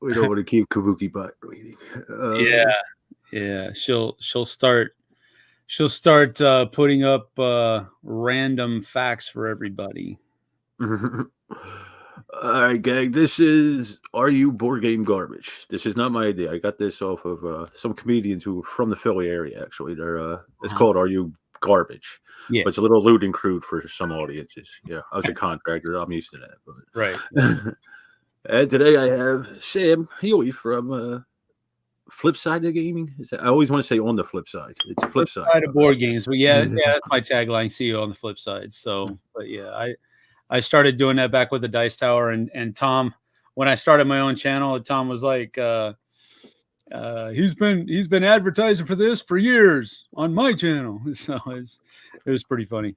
We don't want to keep Kabuki butt reading. Yeah. She'll start putting up random facts for everybody. All right, gang. This is Are You Board Game Garbage? This is not my idea. I got this off of some comedians who are from the Philly area. Actually, it's called Are You Garbage? Yeah, but it's a little lewd and crude for some audiences. Yeah, I was a contractor. I'm used to that. But. Right. And today I have Sam Healy from Flip Side of Gaming. I always want to say on the flip side. It's flip side of board games. But yeah, that's my tagline. See you on the flip side. So, but yeah, I started doing that back with the Dice Tower, and Tom, when I started my own channel, Tom was like, he's been advertising for this for years on my channel. So it was pretty funny.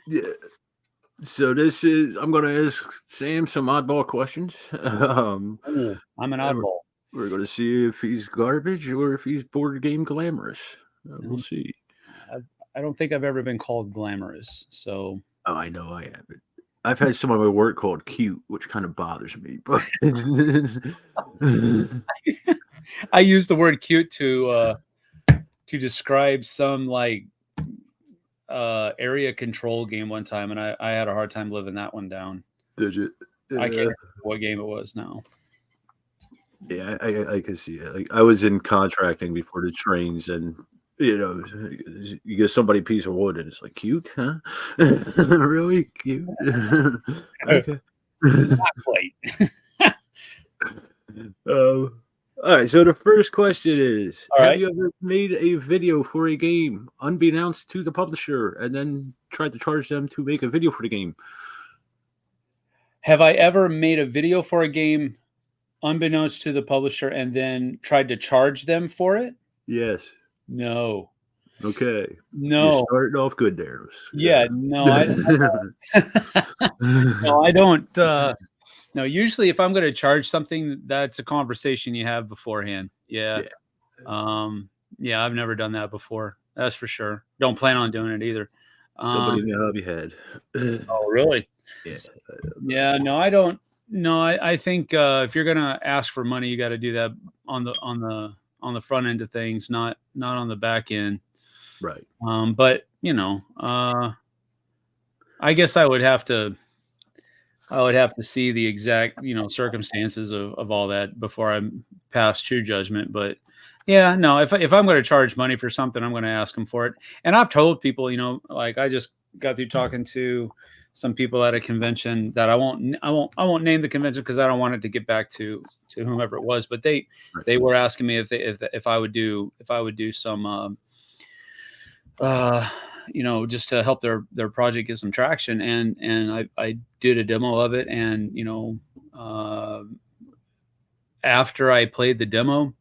Yeah. So I'm going to ask Sam some oddball questions. I'm an oddball. We're going to see if he's garbage or if he's board game glamorous. We'll see. I don't think I've ever been called glamorous. So. Oh, I know I haven't. I've had some of my work called cute, which kind of bothers me. But I use the word cute to describe some like area control game one time, and I had a hard time living that one down. Did you? I can't remember what game it was now. Yeah, I can see it. Like I was in contracting before the trains, and you give somebody a piece of wood, and it's like cute, huh? Really cute. Okay. Not quite. All right, so the first question is, have you ever made a video for a game unbeknownst to the publisher and then tried to charge them to make a video for the game? Have I ever made a video for a game unbeknownst to the publisher and then tried to charge them for it? Yes. No. Okay. No. You're starting off good there. Yeah, no. No, I don't. No, usually if I'm going to charge something, that's a conversation you have beforehand. Yeah. Yeah, I've never done that before. That's for sure. Don't plan on doing it either. Somebody in the hobby had. Oh, really? Yeah. Yeah, no, I don't. No, I think if you're going to ask for money, you got to do that on the front end of things, not on the back end. Right. But I guess I would have to see the exact, circumstances of all that before I pass true judgment. But yeah, no, if I'm going to charge money for something, I'm going to ask them for it. And I've told people, like I just got through talking to some people at a convention that I won't name the convention because I don't want it to get back to whomever it was. But they were asking me if I would do some, just to help their project get some traction. And I did a demo of it. And, after I played the demo,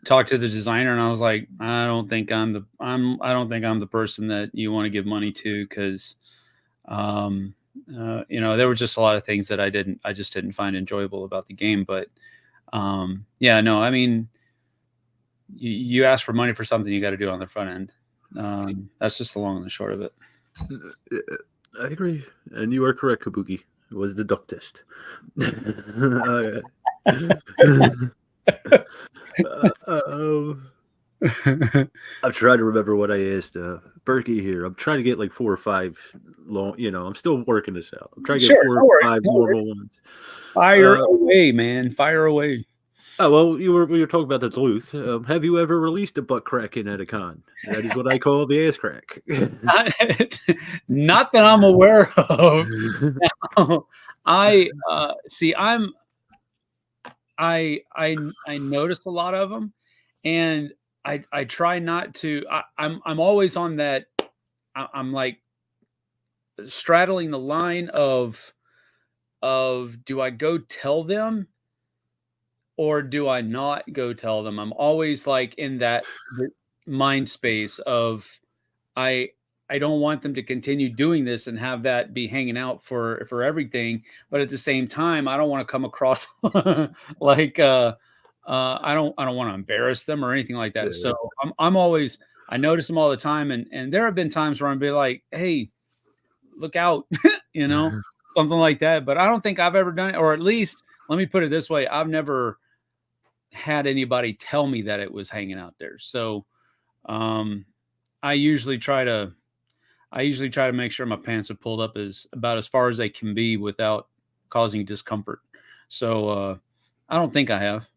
talked to the designer, and I was like, I don't think I'm the person that you want to give money to. Cause, there were just a lot of things that I just didn't find enjoyable about the game. But, yeah, no, I mean, you ask for money for something, you got to do it on the front end. That's just the long and the short of it. I agree, and you are correct, Kabuki. It was the duck test. I'm trying to remember what I asked Berkey here. I'm trying to get like 4 or 5 long. I'm still working this out. I'm trying to get 4 or 5 normal ones. Fire away, man! Fire away. Oh, well, we were talking about the Duluth. Have you ever released a butt cracking at a con? That is what I call the ass crack. Not that I'm aware of. No, I see. I noticed a lot of them, and I try not to. I'm always on that. I'm like straddling the line of do I go tell them? Or do I not go tell them? I'm always like in that mind space of I don't want them to continue doing this and have that be hanging out for everything. But at the same time, I don't want to come across like I don't want to embarrass them or anything like that. Yeah. So I'm always, I notice them all the time, and there have been times where I'm be like, hey, look out, something like that. But I don't think I've ever done it, or at least let me put it this way: I've never had anybody tell me that it was hanging out there. So um, I usually try to make sure my pants are pulled up as about as far as they can be without causing discomfort. So I don't think I have,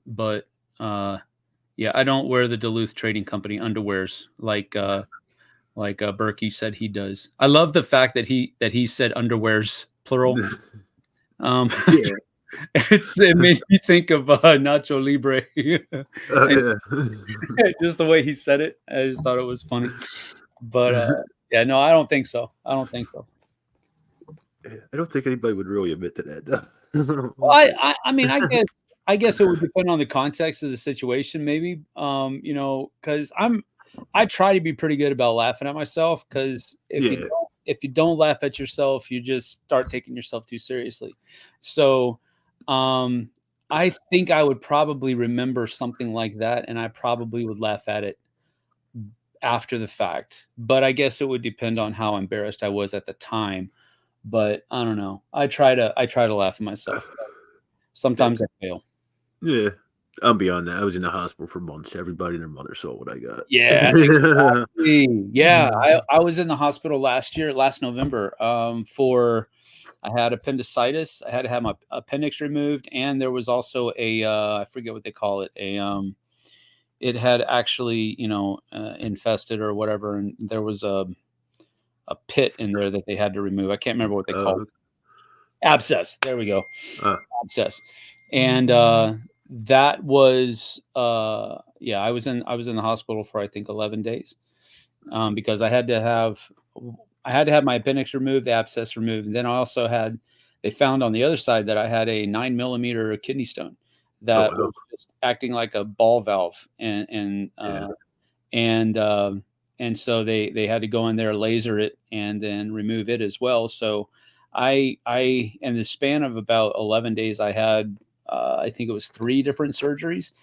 but yeah, I don't wear the Duluth Trading Company underwears like Berkey said he does. I love the fact that he said underwears plural. Um, Yeah. it made me think of Nacho Libre, and Yeah. just the way he said it. I just thought it was funny. But yeah, no, I don't think so. I don't think so. I don't think anybody would really admit to that, though. Well, I mean, I guess it would depend on the context of the situation, maybe. Because I try to be pretty good about laughing at myself. Because Yeah. if you don't laugh at yourself, you just start taking yourself too seriously. So, um, I think I would probably remember something like that, and I probably would laugh at it after the fact. But I guess it would depend on how embarrassed I was at the time. But I don't know. I try to laugh at myself. Yeah. Sometimes I fail. Yeah. I'm beyond that. I was in the hospital for months. Everybody and their mother saw what I got. Yeah, exactly. Yeah, I was in the hospital last November, for I had appendicitis. I had to have my appendix removed, and there was also I forget what they call it, it had actually, infested or whatever, and there was a pit in there that they had to remove. I can't remember what they called Uh, it. Abscess. There we go. uh, Abscess. And that was yeah, I was in the hospital for I think 11 days, because I had to have my appendix removed, the abscess removed, and then they found on the other side that I had a 9 millimeter kidney stone oh, that wow. was just acting like a ball valve, and Yeah. and and so they had to go in there, laser it, and then remove it as well. So I in the span of about 11 days, I had I think it was three different surgeries,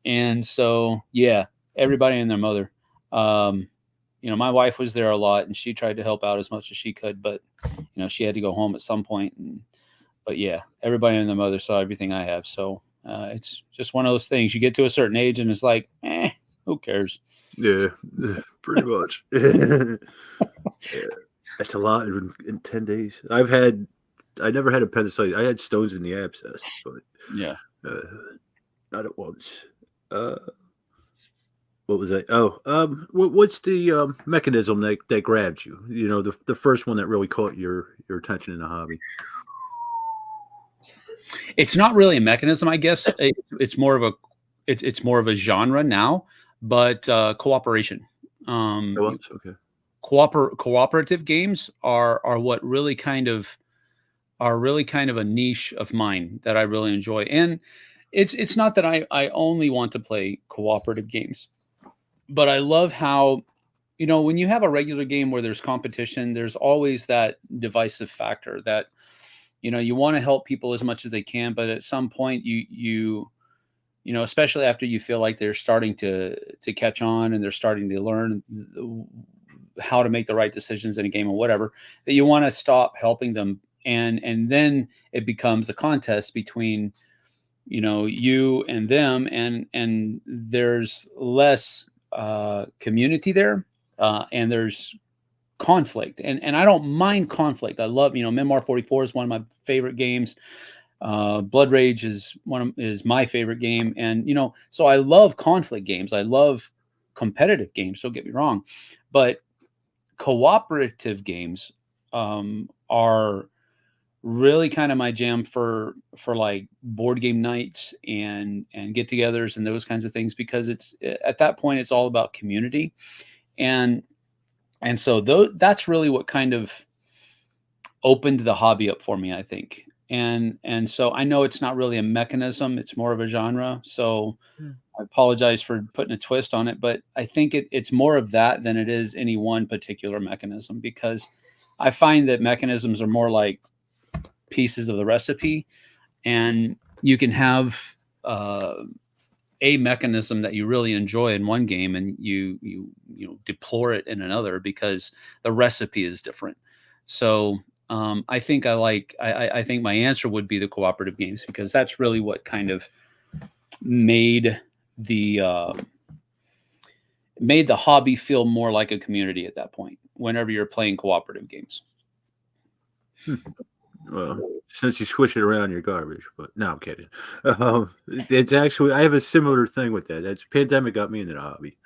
and so yeah, everybody and their mother. Um, my wife was there a lot, and she tried to help out as much as she could, but she had to go home at some point. But yeah, everybody and their mother saw everything I have. So it's just one of those things. You get to a certain age, and it's like, who cares? Yeah. Pretty much. Yeah. That's a lot in 10 days. I never had appendicitis. I had stones in the abscess, but Yeah. uh, not at once. Uh, what was that? Oh, what's the mechanism that grabbed you? The first one that really caught your attention in the hobby. It's not really a mechanism, I guess. It's more of a genre now, but cooperation. It was okay. Cooperative games are what really kind of a niche of mine that I really enjoy. And it's not that I only want to play cooperative games, but I love how, when you have a regular game where there's competition, there's always that divisive factor that, you want to help people as much as they can, but at some point especially after you feel like they're starting to catch on and they're starting to learn how to make the right decisions in a game or whatever, that you want to stop helping them, and then it becomes a contest between you and them, and there's less community there, and there's conflict, and I don't mind conflict. I love, Memoir 44 is one of my favorite games. Blood Rage is my favorite game, and so I love conflict games. I love competitive games. Don't get me wrong, but cooperative games are really kind of my jam for like board game nights and get-togethers and those kinds of things, because it's at that point it's all about community, and so that's really what kind of opened the hobby up for me, I think. And so I know it's not really a mechanism, it's more of a genre. So Yeah. I apologize for putting a twist on it, but I think it's more of that than it is any one particular mechanism, because I find that mechanisms are more like pieces of the recipe, and you can have uh, a mechanism that you really enjoy in one game, and you deplore it in another because the recipe is different. So I think I think my answer would be the cooperative games, because that's really what kind of made the hobby feel more like a community at that point, whenever you're playing cooperative games. Well, since you switch it around, you're garbage. But no, I'm kidding. It's actually I have a similar thing with that. That's pandemic got me into the hobby,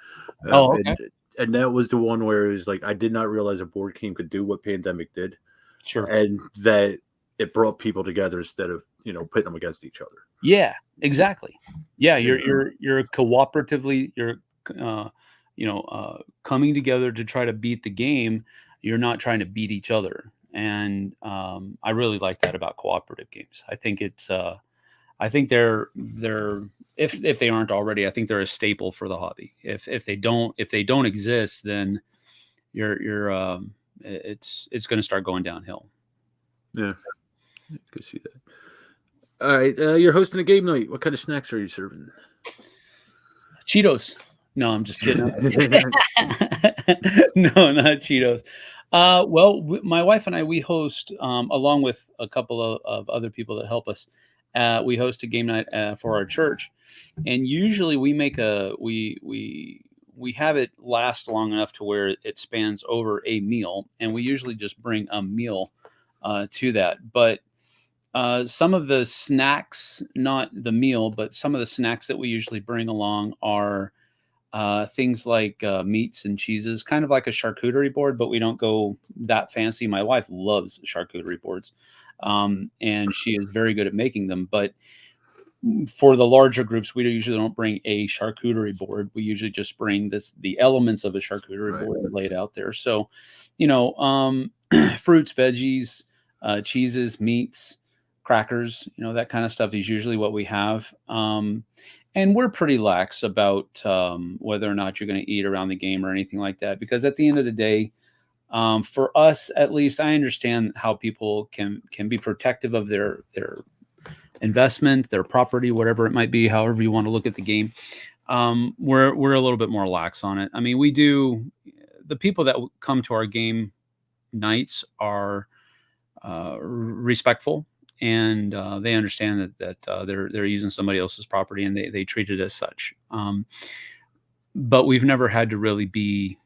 Oh, okay. and that was the one where it was like I did not realize a board game could do what pandemic did, Sure. and that it brought people together instead of pitting them against each other. Yeah, exactly. Yeah, Yeah. you're cooperatively, coming together to try to beat the game. You're not trying to beat each other, and I really like that about cooperative games. I think I think they're if they aren't already, I think they're a staple for the hobby. If they don't exist, then it's going to start going downhill. Yeah, I can see that. All right, you're hosting a game night. What kind of snacks are you serving? Cheetos. No, I'm just kidding. No, not Cheetos. Well, my wife and I, we host, along with a couple of other people that help us. We host a game night for our church, and usually we make we have it last long enough to where it spans over a meal, and we usually just bring a meal to that. But some of the snacks, not the meal, but some of the snacks that we usually bring along are things like meats and cheeses, kind of like a charcuterie board, but we don't go that fancy. My wife loves charcuterie boards, and she is very good at making them. But for the larger groups, we usually don't bring a charcuterie board. We usually just bring the elements of a charcuterie board and lay it out there. So, fruits, veggies, cheeses, meats, crackers, that kind of stuff is usually what we have. And we're pretty lax about whether or not you're going to eat around the game or anything like that, because at the end of the day, for us at least, I understand how people can be protective of their investment, their property, whatever it might be, however you want to look at the game. We're a little bit more lax on it. I mean, the people that come to our game nights are respectful, and they understand that they're using somebody else's property, and they treat it as such. But we've never had to really be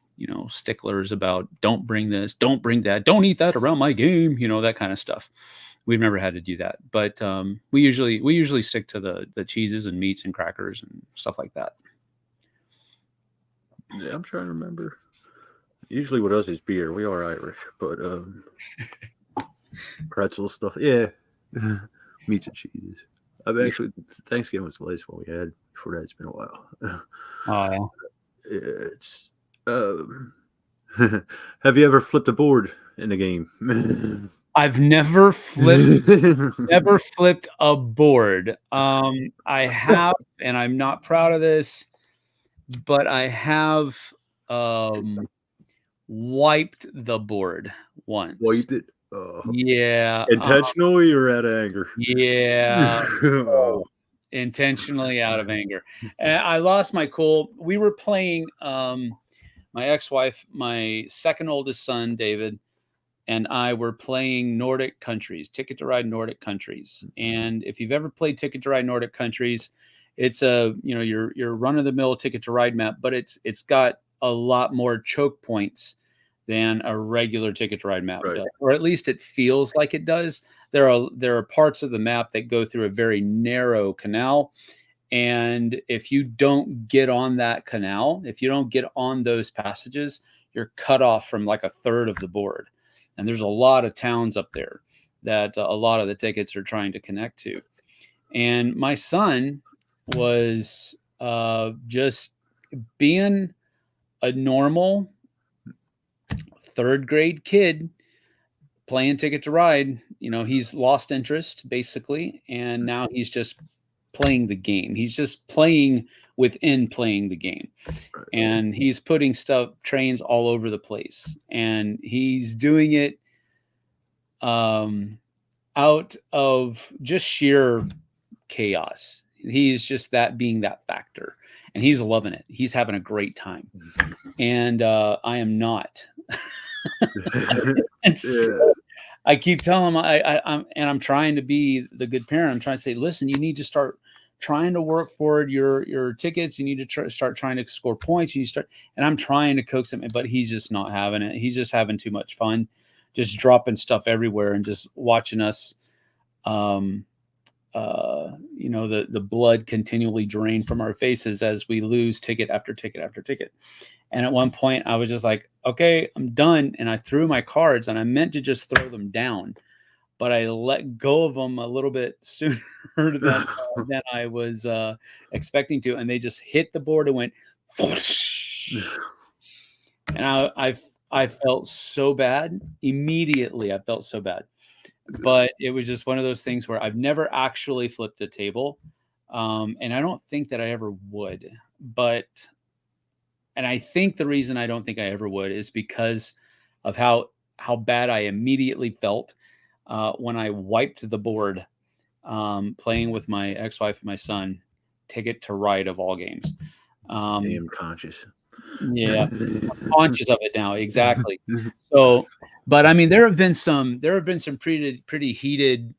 sticklers about don't bring this, don't bring that, don't eat that around my game, that kind of stuff. We've never had to do that, but we usually stick to the cheeses and meats and crackers and stuff like that. Yeah, I'm trying to remember. Usually with us is beer. We are Irish, but pretzel stuff. Yeah. Meats and cheeses. I've actually Thanksgiving was the last one we had. Before that, it's been a while. Oh, It's have you ever flipped a board in a game? I've never flipped a board. I have, and I'm not proud of this, but I have wiped the board once. Wiped it? Yeah. Intentionally or out of anger? Yeah. Intentionally out of anger. I lost my cool. We were playing, my ex-wife, my second oldest son, David, and I were playing Nordic countries, Ticket to Ride Nordic countries. And if you've ever played Ticket to Ride Nordic countries, it's your run-of-the-mill Ticket to Ride map, but it's got a lot more choke points than a regular Ticket to Ride map does, or at least it feels like it does. There are parts of the map that go through a very narrow canal, and if you don't get on that canal, if you don't get on those passages, you're cut off from like a third of the board. And there's a lot of towns up there that a lot of the tickets are trying to connect to. And my son was just being a normal third grade kid playing Ticket to Ride. He's lost interest basically, and now he's just playing the game. He's just playing within playing the game, and he's putting trains all over the place, and he's doing it out of just sheer chaos. He's just being that factor, and he's loving it. He's having a great time, and I am not. And so I keep telling him I'm trying to be the good parent. I'm trying to say, listen, you need to start trying to work forward your tickets. You need to start trying to score points. And I'm trying to coax him, but he's just not having it. He's just having too much fun, just dropping stuff everywhere and just watching us, the blood continually drain from our faces as we lose ticket after ticket after ticket. And at one point, I was just like, okay, I'm done. And I threw my cards and I meant to just throw them down, but I let go of them a little bit sooner than I was expecting to. And they just hit the board and went, and I felt so bad immediately. I felt so bad, but it was just one of those things where I've never actually flipped a table. And I don't think that I ever would, and I think the reason I don't think I ever would is because of how bad I immediately felt when I wiped the board playing with my ex-wife and my son, Ticket to Ride of all games. Damn conscious. Yeah, I'm conscious of it now, exactly. So, but I mean, there have been some pretty heated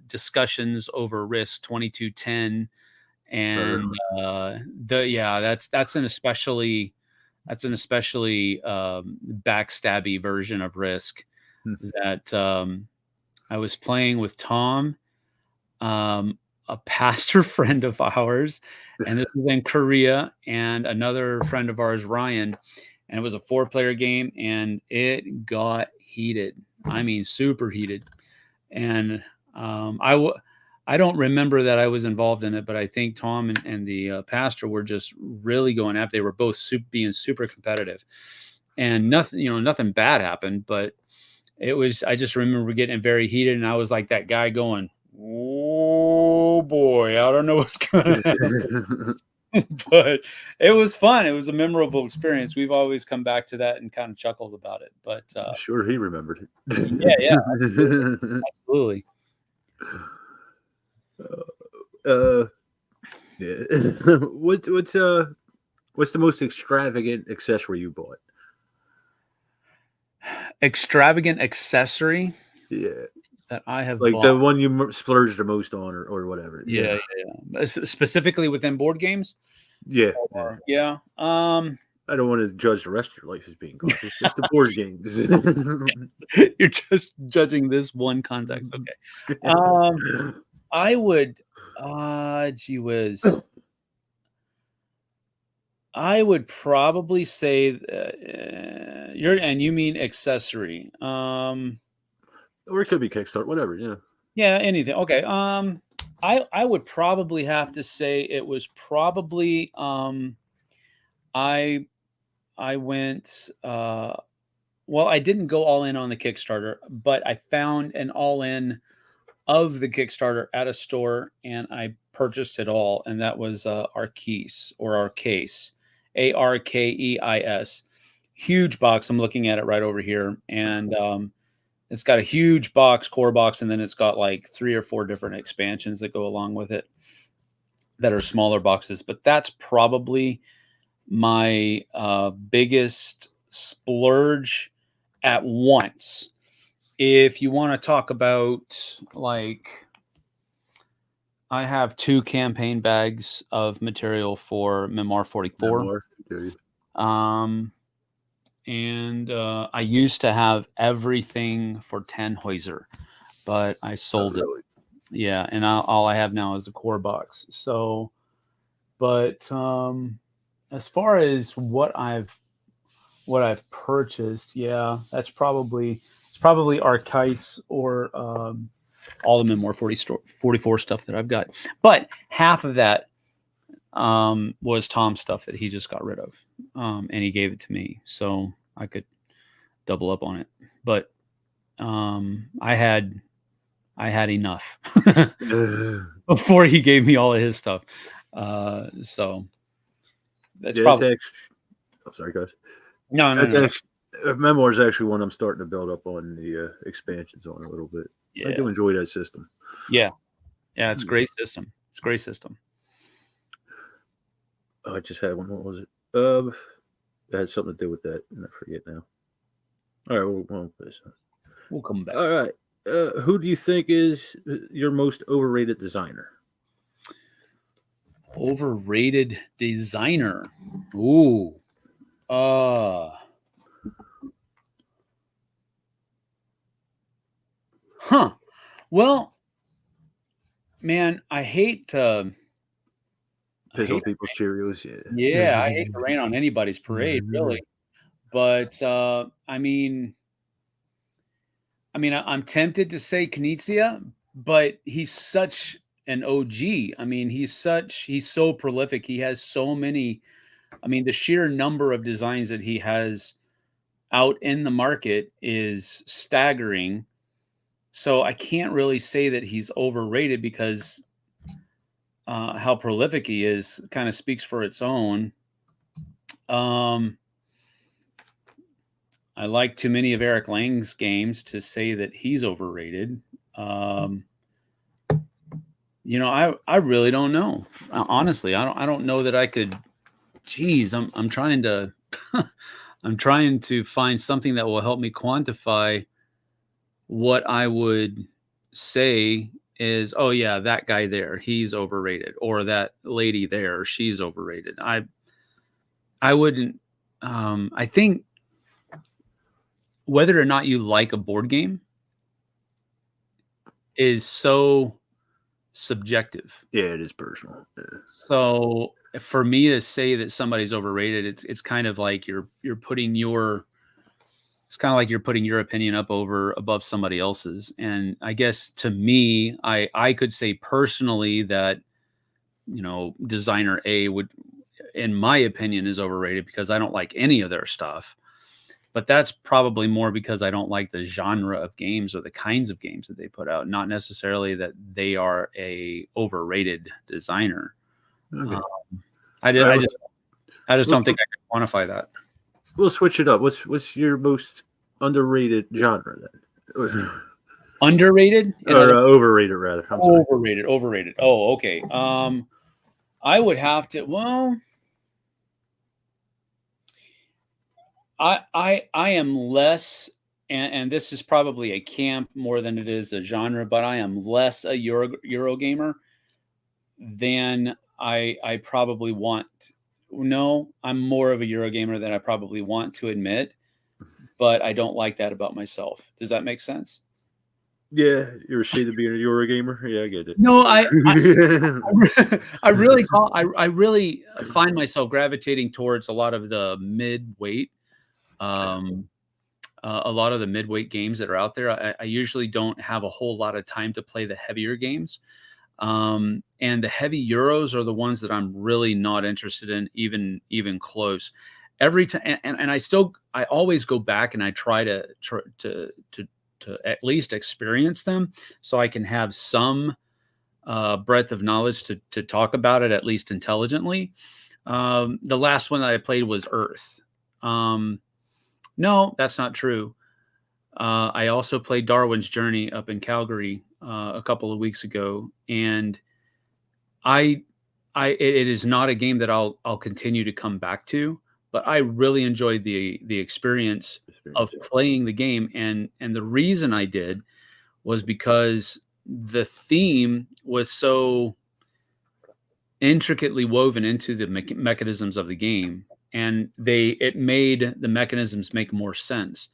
discussions over Risk 2210. And that's an especially backstabby version of Risk that I was playing with Tom, a pastor friend of ours, and this was in Korea, and another friend of ours, Ryan, and it was a 4-player game, and it got heated. I mean, super heated. And I don't remember that I was involved in it, but I think Tom and the pastor were just really going after. They were both being super competitive, and nothing bad happened, but I just remember getting very heated, and I was like that guy going, "Oh boy, I don't know what's going to happen." But it was fun. It was a memorable experience. We've always come back to that and kind of chuckled about it. But Sure, he remembered it. yeah, absolutely. Yeah. What's the most extravagant accessory you bought? Extravagant accessory Yeah, that I have like bought. the one you splurged the most on, or whatever. Yeah. Specifically within board games. Yeah. Yeah. I don't want to judge the rest of your life as being conscious, just the board games. Yes. You're just judging this one context. Okay. I would. Gee whiz. I would probably say you mean accessory. Or it could be Kickstart, whatever. Yeah. Yeah, anything. Okay. I would probably have to say it was probably I I went well, I didn't go all in on the Kickstarter, but I found an all in of the Kickstarter at a store and I purchased it all, and that was Arkeis or Arcase, Arkeis. Huge box. I'm looking at it right over here, and it's got a huge box, core box, and then it's got like 3 or 4 different expansions that go along with it that are smaller boxes. But that's probably my biggest splurge at once. If you want to talk about I have 2 campaign bags of material for Memoir 44. Memoir. Okay. And I used to have everything for Tannhäuser, but I sold it. Yeah, and all I have now is a core box. So, but as far as what I've purchased, yeah, it's probably Archice or all the Memoir 44 stuff that I've got. But half of that was Tom's stuff that he just got rid of, and he gave it to me so I could double up on it. But I had enough before he gave me all of his stuff. So that's probably. I'm sorry, guys. No. Actually, Memoir is actually one I'm starting to build up on the expansions on a little bit. Yeah. I do enjoy that system. Yeah, it's a great system. It's a great system. Oh, I just had one. What was it? It had something to do with that, and I forget now. All right, we'll put this on. We'll come back. All right. Who do you think is your most overrated designer? Overrated designer. Ooh. Uh huh. Well, man, I Piss on hate people's Cheerios. yeah, I hate to Yeah. rain on anybody's parade, really. But I'm tempted to say Knizia, but he's such an OG. I mean, he's so prolific. He has so many. I mean, the sheer number of designs that he has out in the market is staggering. So I can't really say that he's overrated because how prolific he is kind of speaks for its own. Um, I like too many of Eric Lang's games to say that he's overrated. Um, I really don't know. Honestly, I don't know that I could. Geez, I'm trying to I'm trying to find something that will help me quantify what I would say is, oh yeah, that guy there, he's overrated, or that lady there, she's overrated. I wouldn't. I think whether or not you like a board game is so subjective. Yeah, it is personal. Yeah. So for me to say that somebody's overrated, it's kind of like you're putting your it's kind of like you're putting your opinion up over above somebody else's. And I guess to me, I could say personally that designer A would, in my opinion, is overrated because I don't like any of their stuff. But that's probably more because I don't like the genre of games or the kinds of games that they put out, not necessarily that they are a overrated designer. Okay. Um, I, All just, right. I just I just Let's don't think I can quantify that. we'll switch it up. What's your most underrated genre then? Underrated, in Or other overrated rather. I'm sorry. overrated. Oh, okay. I would have to. Well, I am less, and this is probably a camp more than it is a genre, but I am less a Euro gamer than I probably want. No, I'm more of a Euro gamer than I probably want to admit, but I don't like that about myself. Does that make sense? Yeah, you're ashamed of being a Eurogamer? Yeah, I get it. No, I really I really find myself gravitating towards a lot of the mid-weight, um, a lot of the mid-weight games that are out there. I usually don't have a whole lot of time to play the heavier games. And the heavy Euros are the ones that I'm really not interested in, even close. Every time, and I always go back and I try to at least experience them so I can have some breadth of knowledge to talk about it at least intelligently. The last one that I played was Earth. No, that's not true. I also played Darwin's Journey up in Calgary a couple of weeks ago, and I, it is not a game that I'll continue to come back to, but I really enjoyed the experience of Experience, yeah. playing the game, and the reason I did was because the theme was so intricately woven into the mechanisms of the game, and it made the mechanisms make more sense.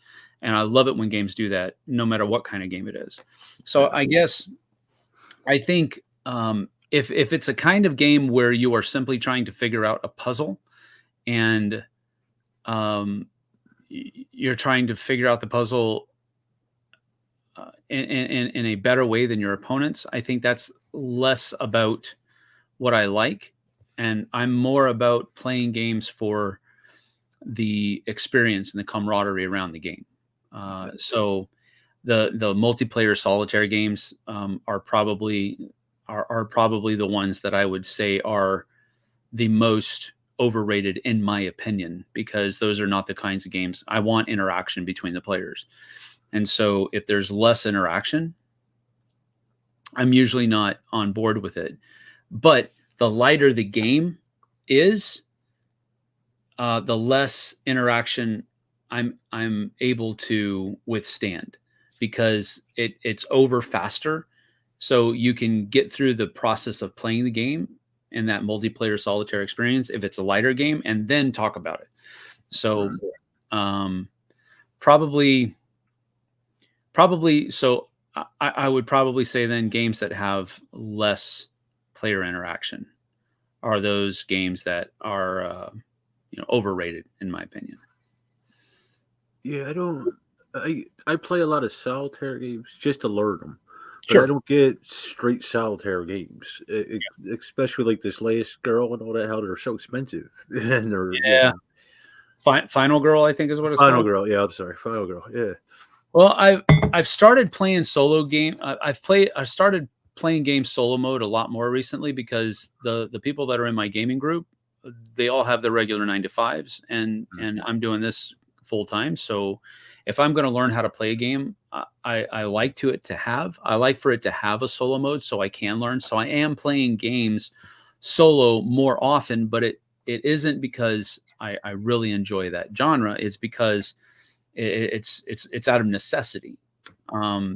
And I love it when games do that, no matter what kind of game it is. So Yeah. I guess I think if it's a kind of game where you are simply trying to figure out a puzzle, and um, you're trying to figure out the puzzle in a better way than your opponents, I think that's less about what I like, and I'm more about playing games for the experience and the camaraderie around the game. So the multiplayer solitaire games are probably the ones that I would say are the most overrated in my opinion, because those are not the kinds of games I want interaction between the players. And so if there's less interaction, I'm usually not on board with it. But the lighter the game is, the less interaction I'm able to withstand, because it's over faster. So you can get through the process of playing the game in that multiplayer solitaire experience if it's a lighter game, and then talk about it. So um, probably so I would probably say then games that have less player interaction are those games that are overrated in my opinion. Yeah, I don't. I play a lot of solitaire games just to learn them, but I Sure. don't get straight solitaire games. Especially like this latest girl and all that. How they're so expensive, and they're Yeah. Final Girl, I think is what it's Final called. Girl. Yeah, I'm sorry, Final Girl. Yeah, Well, I've started playing solo game. I started playing game solo mode a lot more recently because the people that are in my gaming group, they all have their regular 9 to 5s, and I'm doing this full time. So if I'm going to learn how to play a game, I like I like for it to have a solo mode so I can learn. So I am playing games solo more often, but it isn't because I really enjoy that genre. It's because it's out of necessity,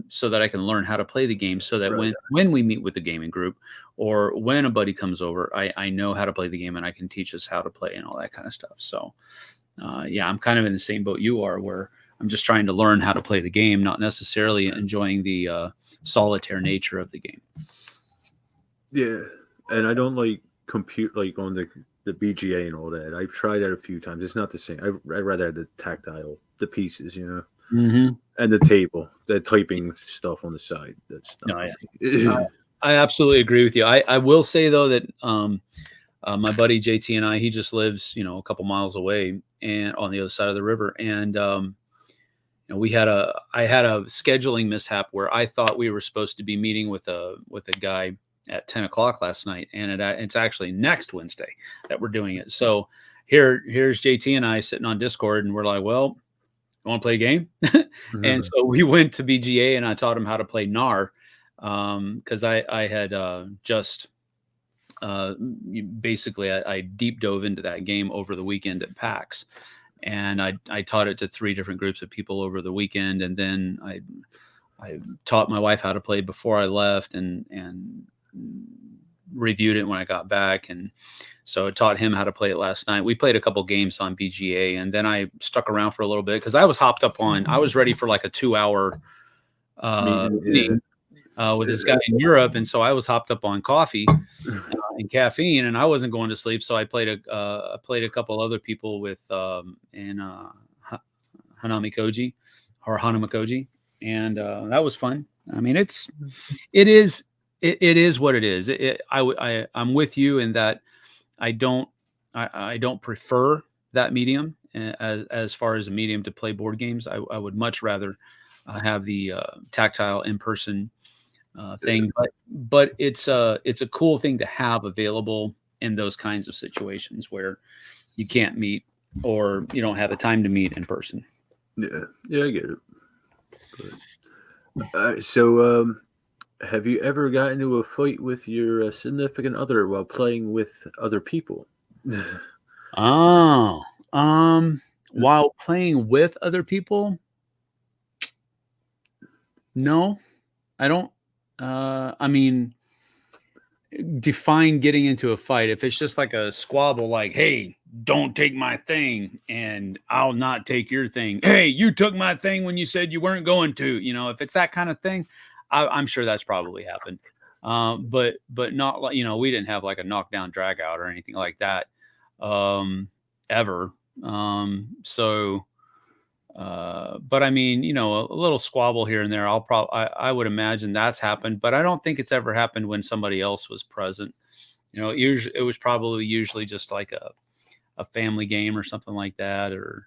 so that I can learn how to play the game, so that right. when we meet with the gaming group or when a buddy comes over, I know how to play the game and I can teach us how to play and all that kind of stuff. So yeah, I'm kind of in the same boat you are, where I'm just trying to learn how to play the game, not necessarily enjoying the solitaire nature of the game. Yeah, and I don't like compute like on the BGA and all that. I've tried that a few times. It's not the same. I'd rather have the tactile, the pieces, Mm-hmm. and the table, the typing stuff on the side. That's not No, for yeah. me. I absolutely agree with you. I will say though that my buddy JT and he just lives, a couple miles away and on the other side of the river. And I had a scheduling mishap where I thought we were supposed to be meeting with a guy at 10 o'clock last night, and it's actually next Wednesday that we're doing it. So here's JT and I sitting on Discord, and we're like, well, you want to play a game? And so we went to BGA, and I taught him how to play NAR, because I had just basically I deep dove into that game over the weekend at PAX, and I taught it to 3 different groups of people over the weekend, and then I taught my wife how to play before I left, and reviewed it when I got back, and so I taught him how to play it last night. We played a couple games on BGA, and then I stuck around for a little bit because I was hopped up on. I was ready for like a 2 hour Meeting, meeting with this guy in Europe, and so I was hopped up on coffee yeah. and caffeine, and I wasn't going to sleep. So I played a couple other people with Hanami Koji or Hanama Koji, and that was fun. I mean, it is what it is. I'm with you in that I don't prefer that medium as far as a medium to play board games. I would much rather have the tactile in person thing, but it's a cool thing to have available in those kinds of situations where you can't meet or you don't have the time to meet in person. Yeah, I get it. So, have you ever got into a fight with your significant other while playing with other people? Oh, while playing with other people, no, I don't. I mean, define getting into a fight. If it's just like a squabble, like, hey, don't take my thing and I'll not take your thing. Hey, you took my thing when you said you weren't going to, if it's that kind of thing, I'm sure that's probably happened. But not like, we didn't have like a knockdown drag out or anything like that, ever. But I mean, a little squabble here and there. I would imagine that's happened, but I don't think it's ever happened when somebody else was present. Usually it was probably usually just like a family game or something like that, or,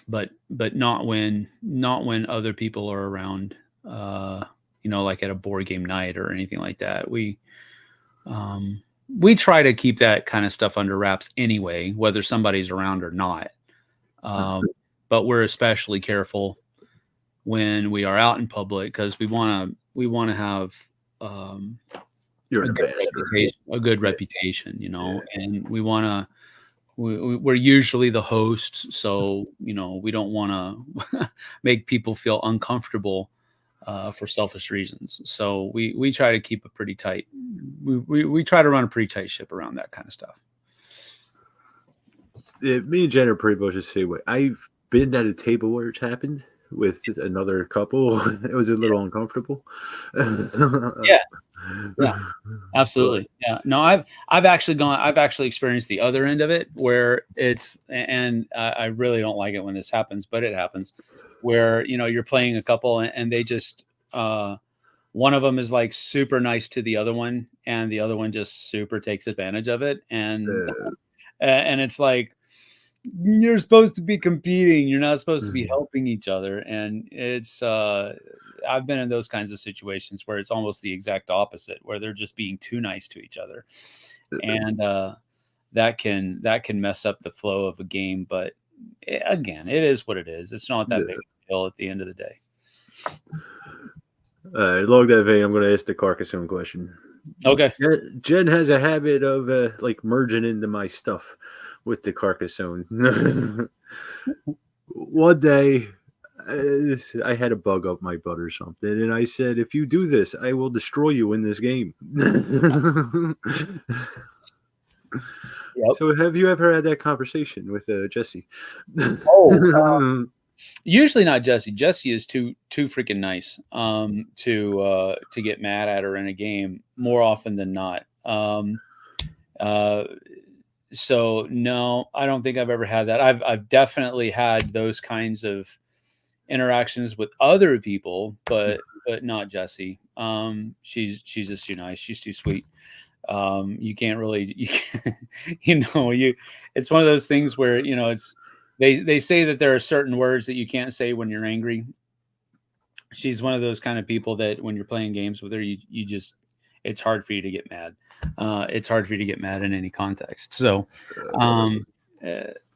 but not when other people are around, like at a board game night or anything like that. We try to keep that kind of stuff under wraps anyway, whether somebody's around or not. But we're especially careful when we are out in public because we want to have You're a an good ambassador. reputation, and we want to we're usually the host, so we don't want to make people feel uncomfortable for selfish reasons. So we try to keep a pretty tight. We try to run a pretty tight ship around that kind of stuff. Yeah, me and Jen are pretty much the same way. I've been at a table where it's happened with another couple. It was a little uncomfortable. Yeah, yeah, But absolutely. Yeah, no, I've actually experienced the other end of it where and I really don't like it when this happens, but it happens where you're playing a couple and they just one of them is like super nice to the other one, and the other one just super takes advantage of it, and it's like you're supposed to be competing. You're not supposed to be helping each other. And it's I've been in those kinds of situations where it's almost the exact opposite, where they're just being too nice to each other. And that can mess up the flow of a game. But again, it is what it is. It's not that big of a deal at the end of the day. along that vein, I'm going to ask the Carcassonne question. Okay. Jen has a habit of like merging into my stuff with the Carcassonne. One day, I had a bug up my butt or something, and I said, "If you do this, I will destroy you in this game." Yep. So, have you ever had that conversation with Jesse? Oh, usually not Jesse. Jesse is too freaking nice to get mad at her in a game more often than not. So no, I don't think I've ever had that. I've definitely had those kinds of interactions with other people, but not Jesse. She's just too nice. She's too sweet. You can't really it's one of those things where it's they say that there are certain words that you can't say when you're angry. She's one of those kind of people that when you're playing games with her, you just it's hard for you to get mad. It's hard for you to get mad in any context. So,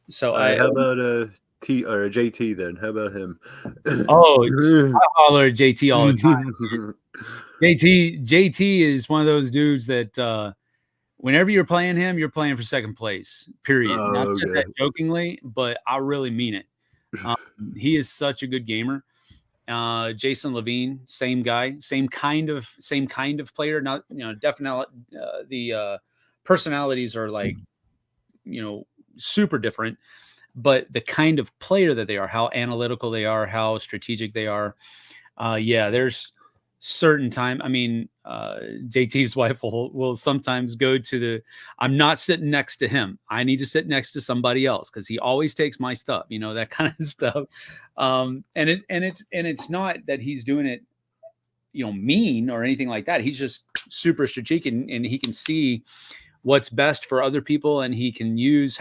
so how about T or JT then? How about him? I holler at JT all the time. JT is one of those dudes that whenever you're playing him, you're playing for second place. Period. And I've said that Okay. jokingly, but I really mean it. He is such a good gamer. Jason Levine, same guy, same kind of player. Not definitely the personalities are like super different, but the kind of player that they are, how analytical they are, how strategic they are. Yeah, there's certain time. I mean, JT's wife will sometimes go to the. I'm not sitting next to him. I need to sit next to somebody else because he always takes my stuff. That kind of stuff. And it's not that he's doing it, mean or anything like that. He's just super strategic and he can see what's best for other people, and he can use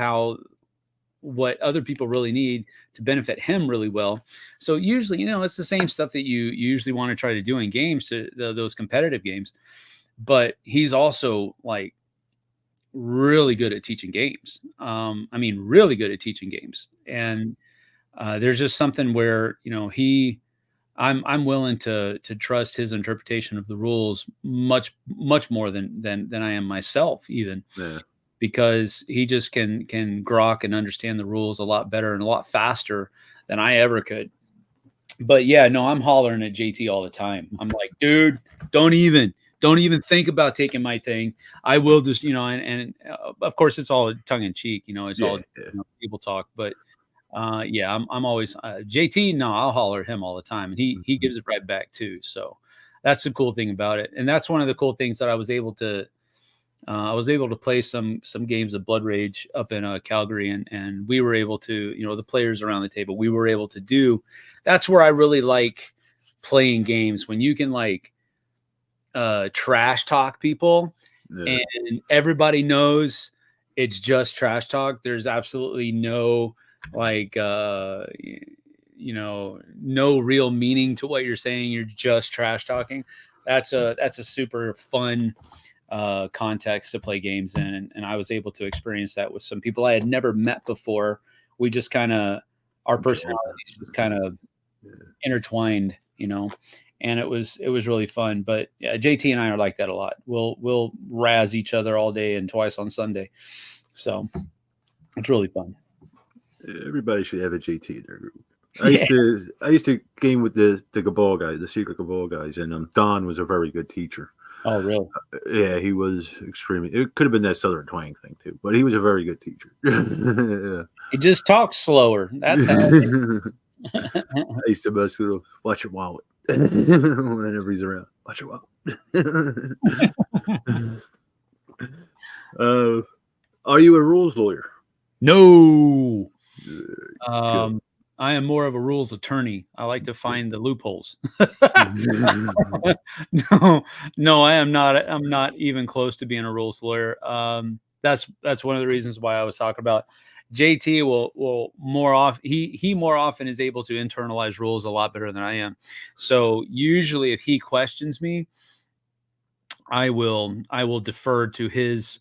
what other people really need to benefit him really well. So usually, it's the same stuff that you usually want to try to do in games, those competitive games. But he's also like really good at teaching games. I mean, really good at teaching games. And there's just something where I'm willing to trust his interpretation of the rules much more than I am myself even. Yeah. Because he just can grok and understand the rules a lot better and a lot faster than I ever could. But yeah, no, I'm hollering at JT all the time. I'm like, dude, don't even think about taking my thing. I will just, and of course it's all tongue in cheek, it's all people talk. But yeah, I'm always JT. No, I'll holler at him all the time, and he gives it right back too. So that's the cool thing about it, and that's one of the cool things that I was able to play some games of Blood Rage up in Calgary, and we were able to, the players around the table, we were able to do. That's where I really like playing games, when you can like trash talk people, and everybody knows it's just trash talk. There's absolutely no like no real meaning to what you're saying. You're just trash talking. That's a super fun context to play games in, and I was able to experience that with some people I had never met before. We just kind of our personalities just kind of intertwined, and it was really fun. But yeah, JT and I are like that a lot. We'll razz each other all day and twice on Sunday. So It's really fun. Everybody should have a JT in their group. Yeah. I used to game with the Cabal guys, the secret Cabal guys, and Don was a very good teacher. Oh, really? Yeah, he was extremely. It could have been that Southern twang thing too, but he was a very good teacher. Yeah. He just talks slower. That's how. I used to mess with him. Watch your wallet whenever he's around. Watch your wallet. Are you a rules lawyer? No. Good. I am more of a rules attorney. I like to find the loopholes. No, I am not. I'm not even close to being a rules lawyer. That's one of the reasons why I was talking about JT will more often he more often is able to internalize rules a lot better than I am. So usually, if he questions me, I will defer to his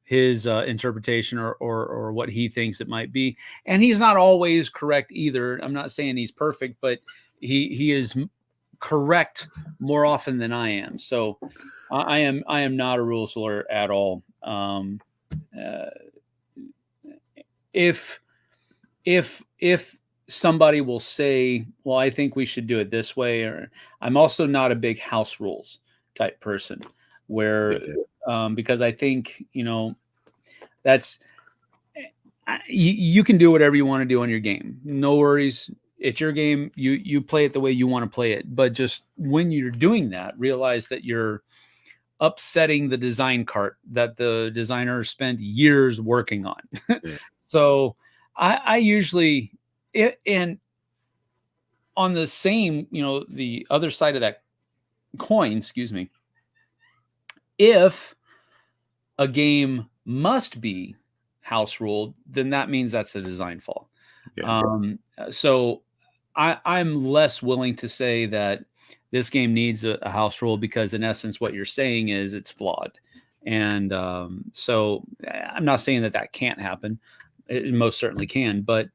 interpretation or what he thinks it might be. And he's not always correct either. I'm not saying he's perfect, but he is correct more often than I am. So I am not a rules lawyer at all. If somebody will say, well, I think we should do it this way, or I'm also not a big house rules type person where because I think, that's you can do whatever you want to do on your game. No worries. It's your game. You play it the way you want to play it. But just when you're doing that, realize that you're upsetting the design cart that the designer spent years working on. Yeah. So I usually and on the same, the other side of that coin, excuse me, if a game must be house ruled, then that means that's a design flaw. Yeah. So I'm less willing to say that this game needs a house rule because in essence, what you're saying is it's flawed. And so I'm not saying that can't happen. It most certainly can, but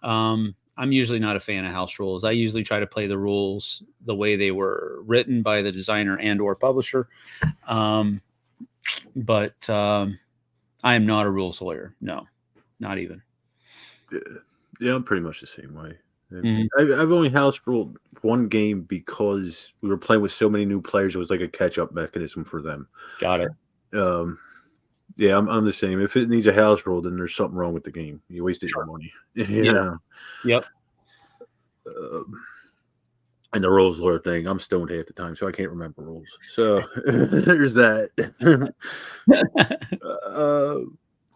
I'm usually not a fan of house rules. I usually try to play the rules the way they were written by the designer and or publisher. But I am not a rules lawyer. No, not even. Yeah, I'm pretty much the same way. Mhm. I've only house ruled one game because we were playing with so many new players. It was like a catch up mechanism for them. Got it. Yeah, I'm the same. If it needs a house rule, then there's something wrong with the game. You wasted your money. Yeah. Yep. And the rules lawyer thing, I'm stoned half the time, so I can't remember rules. So there's that.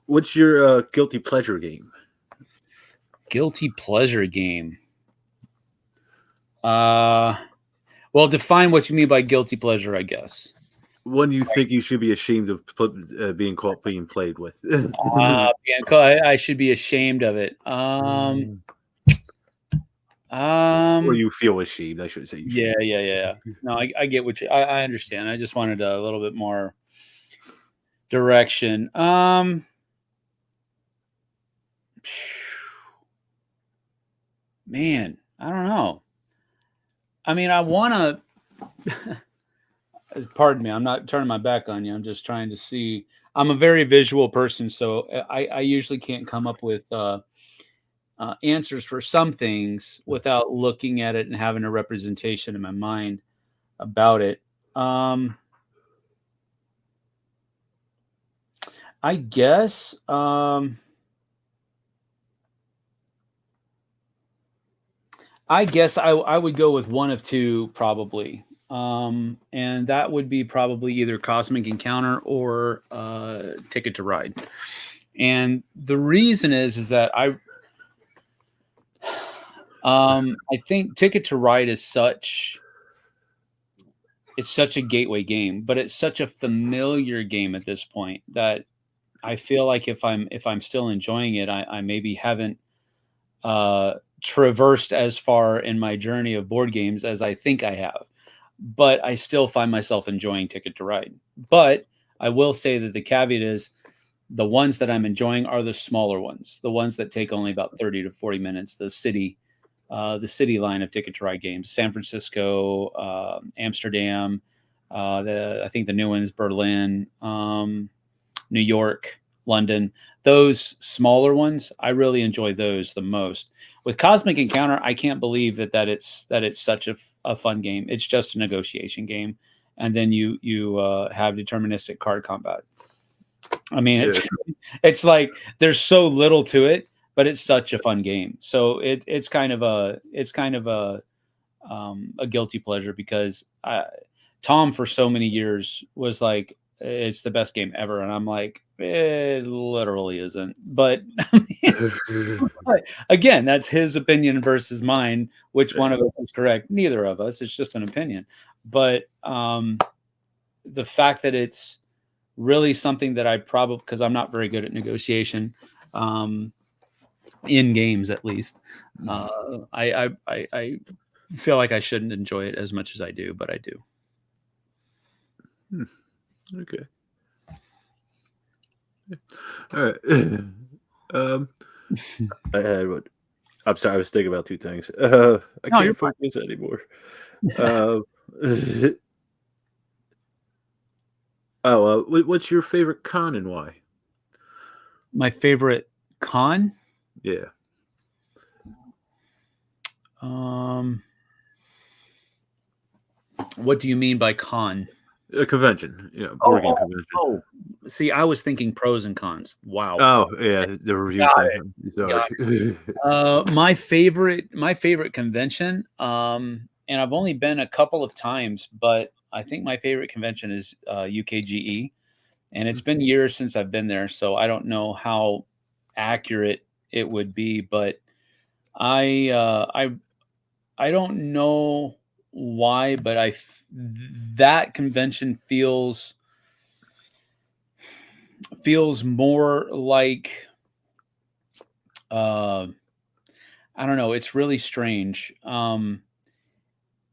What's your guilty pleasure game? Guilty pleasure game. Well, define what you mean by guilty pleasure, I guess. One you think you should be ashamed of being caught being played with. Bianca, I should be ashamed of it. Or you feel ashamed, I should say. Yeah. No, I get what I understand. I just wanted a little bit more direction. Man, I don't know. I mean, I want to. Pardon me, I'm not turning my back on you. I'm just trying to see. I'm a very visual person, so I usually can't come up with answers for some things without looking at it and having a representation in my mind about it. I guess. I guess I would go with one of two probably. And that would be probably either Cosmic Encounter or Ticket to Ride. And the reason is that I think Ticket to Ride is such a gateway game, but it's such a familiar game at this point that I feel like if I'm still enjoying it, I maybe haven't traversed as far in my journey of board games as I think I have. But I still find myself enjoying Ticket to Ride. But I will say that the caveat is the ones that I'm enjoying are the smaller ones, the ones that take only about 30 to 40 minutes. The city line of Ticket to Ride games, San Francisco, Amsterdam, I think the new one is Berlin, New York, London. Those smaller ones, I really enjoy those the most. With Cosmic Encounter, I can't believe that it's such a fun game. It's just a negotiation game, and then you have deterministic card combat. I mean, Yeah. it's like there's so little to it, but it's such a fun game. So it's kind of a guilty pleasure because Tom for so many years was like, it's the best game ever, and I'm like, it literally isn't. But but again, that's his opinion versus mine. Which one of us is correct? Neither of us. It's just an opinion. But the fact that it's really something that I probably, because I'm not very good at negotiation, in games at least, I feel like I shouldn't enjoy it as much as I do, but I do. Okay. All right. I had what? I'm sorry. I was thinking about two things. I No, can't you're fine. focus anymore. Uh, what's your favorite con and why? My favorite con. Yeah, What do you mean by con? a convention. Yeah, board game convention. Oh, see, I was thinking pros and cons. Wow. Oh, yeah, the review Got thing. Sorry. My favorite convention, and I've only been a couple of times, but I think my favorite convention is UKGE, and it's been years since I've been there, so I don't know how accurate it would be, but I don't know why, but that convention feels more like I don't know, it's really strange.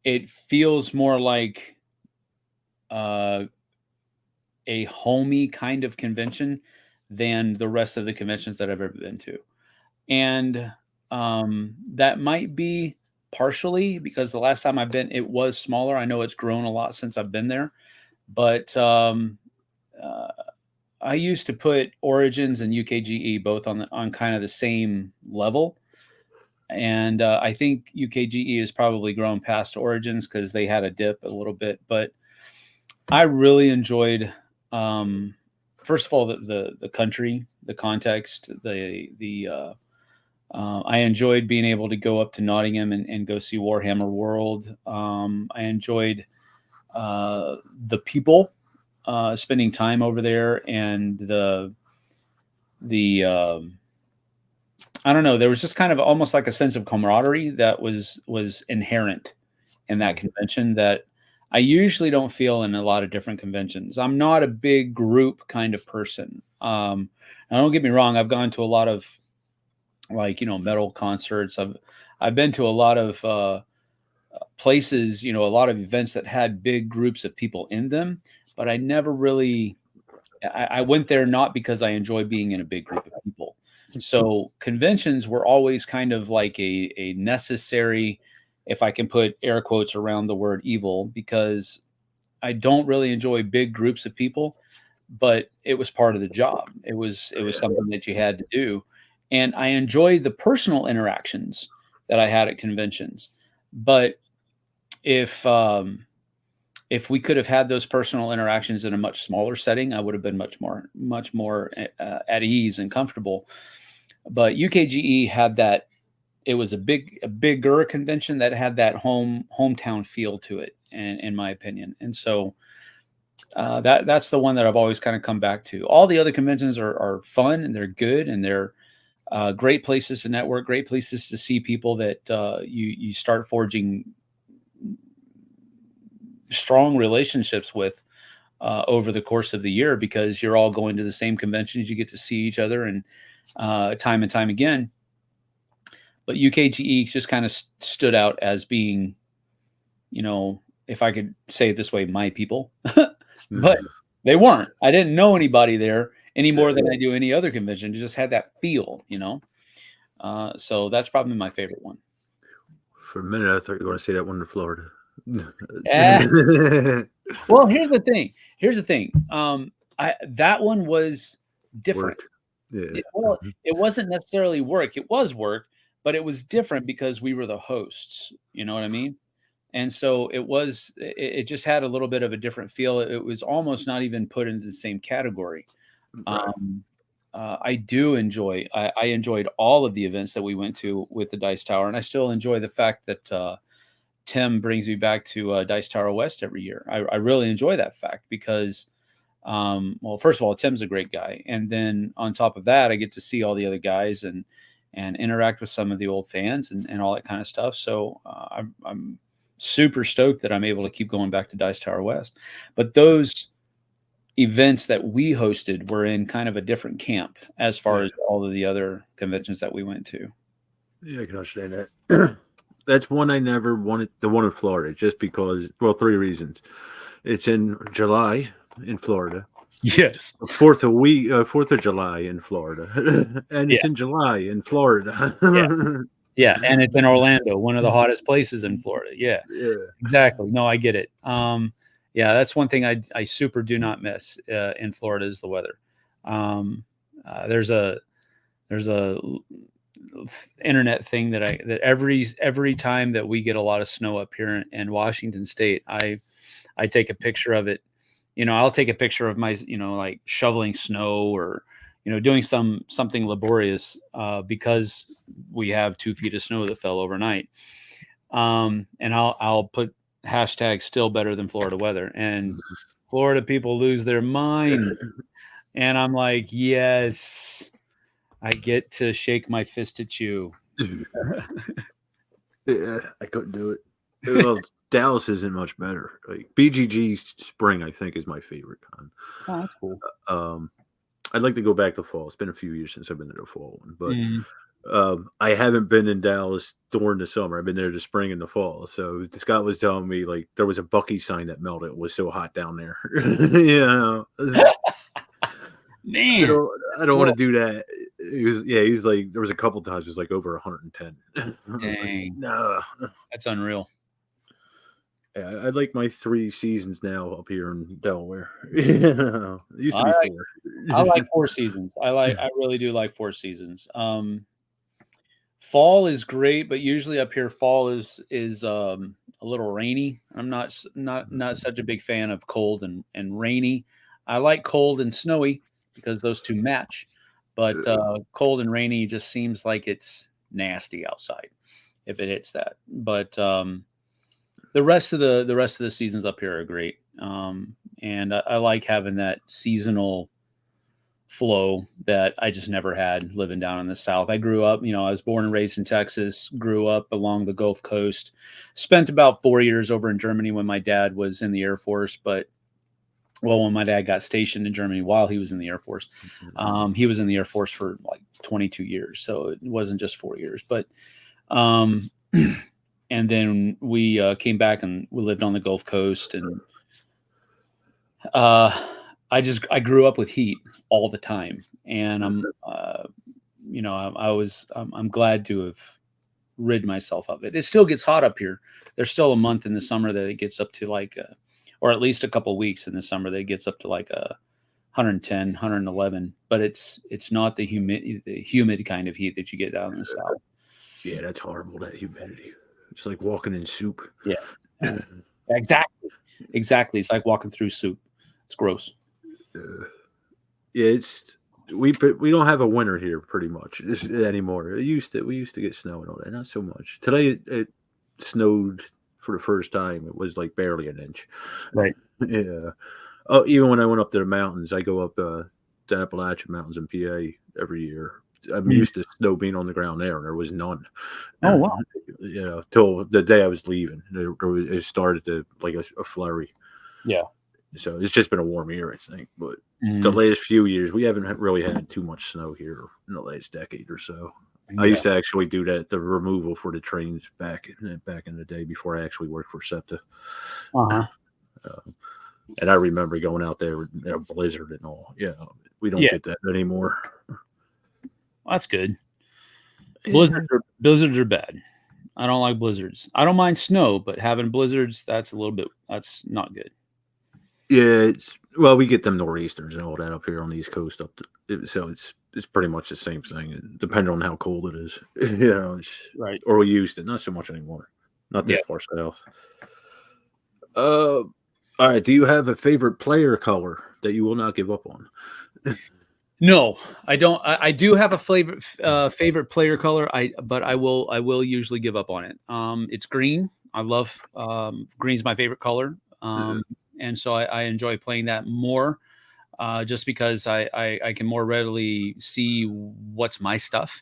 It feels more like a homey kind of convention than the rest of the conventions that I've ever been to. And that might be partially because the last time I've been, it was smaller. I know it's grown a lot since I've been there, but uh, I used to put Origins and UKGE both on kind of the same level, and I think UKGE has probably grown past Origins because they had a dip a little bit. But I really enjoyed, first of all, the country, the context, I enjoyed being able to go up to Nottingham and go see Warhammer World. I enjoyed the people, spending time over there, and the I don't know. There was just kind of almost like a sense of camaraderie that was inherent in that convention that I usually don't feel in a lot of different conventions. I'm not a big group kind of person. Now don't get me wrong. I've gone to a lot of metal concerts. I've been to a lot of places, a lot of events that had big groups of people in them, but I never really. I went there not because I enjoy being in a big group of people. So conventions were always kind of like a necessary, if I can put air quotes around the word evil, because I don't really enjoy big groups of people, but it was part of the job. It was something that you had to do. And I enjoyed the personal interactions that I had at conventions. But if we could have had those personal interactions in a much smaller setting, I would have been much more at ease and comfortable. But UKGE had that. It was a bigger convention that had that hometown feel to it, in my opinion. And so that's the one that I've always kind of come back to. All the other conventions are fun and they're good and they're great places to network, great places to see people that you start forging strong relationships with over the course of the year because you're all going to the same conventions. You get to see each other and time and time again. But UKGE just kind of stood out as being, if I could say it this way, my people. But they weren't. I didn't know anybody there any more than I do any other convention. It just had that feel, So that's probably my favorite one. For a minute, I thought you were going to say that one in Florida. Well, here's the thing. That one was different. Work. Yeah. Well, it wasn't necessarily work. It was work, but it was different because we were the hosts. You know what I mean? And so it just had a little bit of a different feel. It was almost not even put into the same category. Right. Um, I enjoyed all of the events that we went to with the Dice Tower, and I still enjoy the fact that Tim brings me back to Dice Tower West every year. I really enjoy that fact because, well, first of all, Tim's a great guy, and then on top of that, I get to see all the other guys and interact with some of the old fans and all that kind of stuff. So I'm super stoked that I'm able to keep going back to Dice Tower West. But those events that we hosted were in kind of a different camp as far Yeah. as all of the other conventions that we went to. Yeah, I can understand that. That's one I never wanted. The one in Florida, just because. Well, three reasons. It's in July in Florida. Yes. Fourth of July in Florida, and Yeah. it's in July in Florida. Yeah. Yeah. And it's in Orlando, one of the hottest places in Florida. Yeah. Yeah. Exactly. No, I get it. Yeah, that's one thing I super do not miss in Florida is the weather. There's a internet thing that every time that we get a lot of snow up here in Washington State, I take a picture of it. I'll take a picture of my like shoveling snow or doing something laborious because we have 2 feet of snow that fell overnight. And I'll put hashtag still better than Florida weather, and Florida people lose their mind. And I'm like, yes, I get to shake my fist at you. Yeah, I couldn't do it. Well, Dallas isn't much better. Like BGG spring, I think, is my favorite con. Oh, that's cool. I'd like to go back to fall. It's been a few years since I've been to the fall one, but Mm. I haven't been in Dallas during the summer. I've been there the spring and the fall. So Scott was telling me like there was a Bucky sign that melted. It was so hot down there. Man, I don't want to do that. He was like there was a couple times it was like over 110. I was like, dang, no. that's unreal. Yeah, I like my 3 seasons now up here in Delaware. It used to be 4. I like 4 seasons. I really do like 4 seasons. Fall is great, but usually up here fall is a little rainy. I'm not such a big fan of cold and rainy. I like cold and snowy because those two match. But cold and rainy just seems like it's nasty outside if it hits that. But the rest of the seasons up here are great. And I like having that seasonal flow that I just never had living down in the South. I grew up, I was born and raised in Texas, grew up along the Gulf Coast, spent about 4 years over in Germany when my dad was in the Air Force. But when my dad got stationed in Germany while he was in the Air Force, he was in the Air Force for like 22 years. So it wasn't just 4 years, but, and then we came back and we lived on the Gulf Coast, and I grew up with heat all the time, and I'm glad to have rid myself of it. It still gets hot up here. There's still a month in the summer that it gets up to like, or at least a couple of weeks in the summer that it gets up to like 110, 111. But it's not the humid kind of heat that you get down in the South. Yeah, that's horrible. That humidity. It's like walking in soup. Yeah, exactly. It's like walking through soup. It's gross. Yeah, we don't have a winter here pretty much anymore. We used to get snow and all that, not so much. Today it snowed for the first time. It was like barely an inch. Right. Yeah. Oh, even when I went up to the mountains, I go up the Appalachian Mountains in PA every year. I'm used to snow being on the ground there, and there was none. Oh wow. Till the day I was leaving, it started to like a flurry. Yeah. So it's just been a warm year, I think. But the last few years, we haven't really had too much snow here in the last decade or so. Yeah. I used to actually do the removal for the trains back in the day before I actually worked for SEPTA. And I remember going out there with a blizzard and all. Yeah, we don't get that anymore. Well, that's good. Blizzards are bad. I don't like blizzards. I don't mind snow, but having blizzards, that's not good. Yeah, well, we get them nor'easters and all that up here on the East Coast, so it's pretty much the same thing, depending on how cold it is. Right. Or we used it, not so much anymore. Not Yeah. this far south. All right. Do you have a favorite player color that you will not give up on? No, I don't. I do have a favorite player color. But I will usually give up on it. It's green. I love green's my favorite color. And so I enjoy playing that more, just because I can more readily see what's my stuff,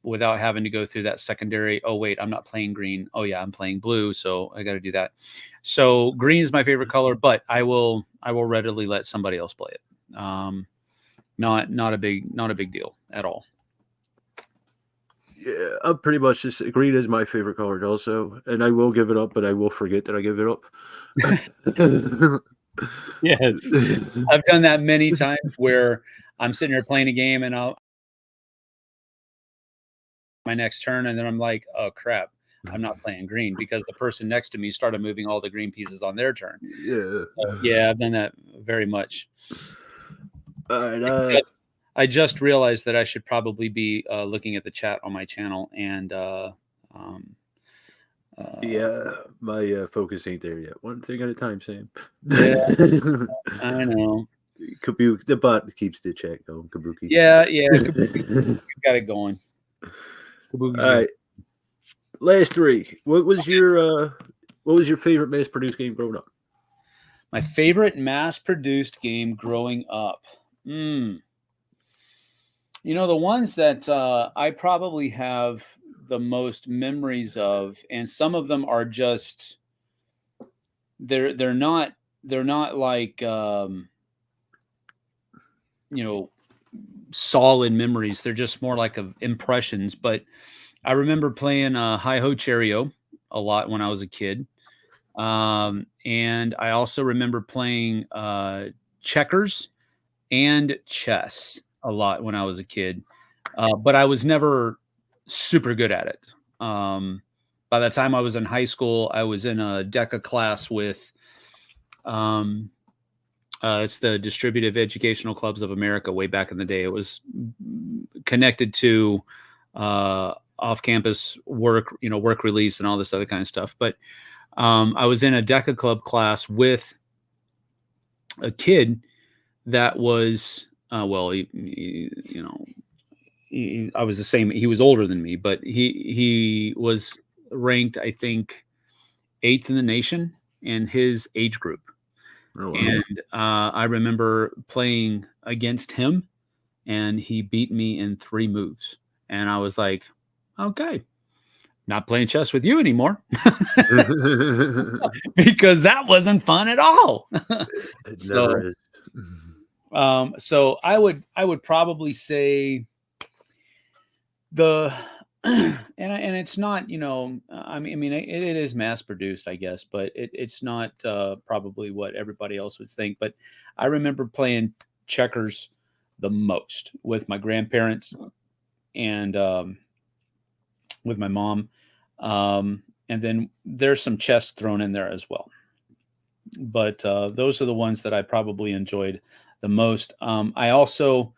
without having to go through that secondary. Oh wait, I'm not playing green. Oh yeah, I'm playing blue, so I got to do that. So green is my favorite color, but I will readily let somebody else play it. Not a big deal at all. Yeah, I'm pretty much just green is my favorite color also, and I will give it up, but I will forget that I give it up. Yes. I've done that many times where I'm sitting here playing a game and I'll my next turn and then I'm like, "Oh crap, I'm not playing green," because the person next to me started moving all the green pieces on their turn. Yeah. So, yeah, I've done that very much. All right. I just realized that I should probably be looking at the chat on my channel and um, uh, Yeah, my focus ain't there yet. One thing at a time, Sam. yeah, I know. Kabuki, the bot keeps the chat going. Kabuki. Yeah, yeah, Kabuki's got it going. Kabuki's All got right, last three. What was your favorite mass-produced game growing up? my favorite mass-produced game growing up. Hmm. The ones that I probably have the most memories of, and some of them are just they're not like you know solid memories. They're just more like of impressions. But I remember playing Hi Ho Cherry-O a lot when I was a kid, and I also remember playing checkers and chess a lot when I was a kid. But I was never super good at it. By the time I was in high school, I was in a DECA class with um, it's the Distributive Educational Clubs of America. Way back in the day, it was connected to off-campus work, work release and all this other kind of stuff. But I was in a DECA club class with a kid that was well, I was the same. He was older than me, but he was ranked, I think, eighth in the nation in his age group. Oh wow. And I remember playing against him, and he beat me in 3 moves. And I was like, okay, not playing chess with you anymore because that wasn't fun at all. It never so, is. so I would probably say the and it's not, I mean it is mass produced, I guess, but it's not probably what everybody else would think. But I remember playing checkers the most with my grandparents and with my mom, and then there's some chess thrown in there as well. But those are the ones that I probably enjoyed the most. I also,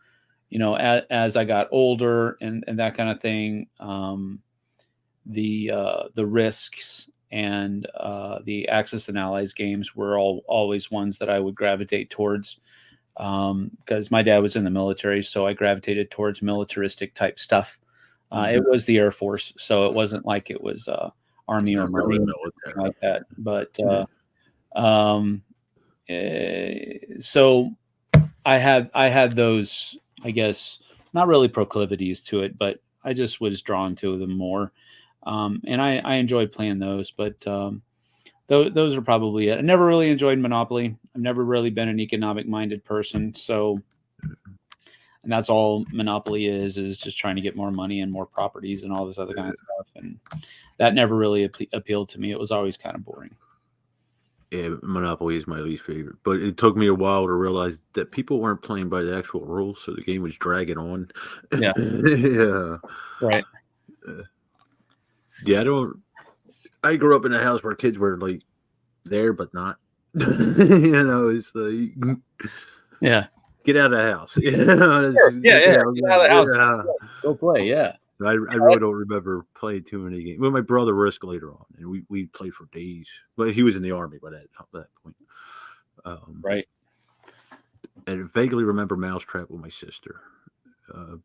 as I got older and that kind of thing, the risks and the Axis and Allies games were always ones that I would gravitate towards, because my dad was in the military, so I gravitated towards militaristic type stuff. It Mhm. was the Air Force, so it wasn't like it was It's Army or not really Marine or anything military. like that. But Yeah. um, so I had those, I guess, not really proclivities to it, but I just was drawn to them more. And I enjoyed playing those, but those are probably it. I never really enjoyed Monopoly. I've never really been an economic minded person, so and that's all Monopoly is just trying to get more money and more properties and all this other kind of stuff. And that never really appealed to me. It was always kind of boring. Yeah, Monopoly is my least favorite, but it took me a while to realize that people weren't playing by the actual rules, so the game was dragging on. Yeah, Yeah. right. Uh, yeah, I don't. I grew up in a house where kids were like there, but not. It's like Yeah. get out of the house. Yeah, Take it yeah. out. Get out of the house. Yeah. Go play. Yeah. I really don't remember playing too many games. Well, my brother Risk later on, and we played for days. But he was in the army by that point. Right. And I vaguely remember Mousetrap with my sister.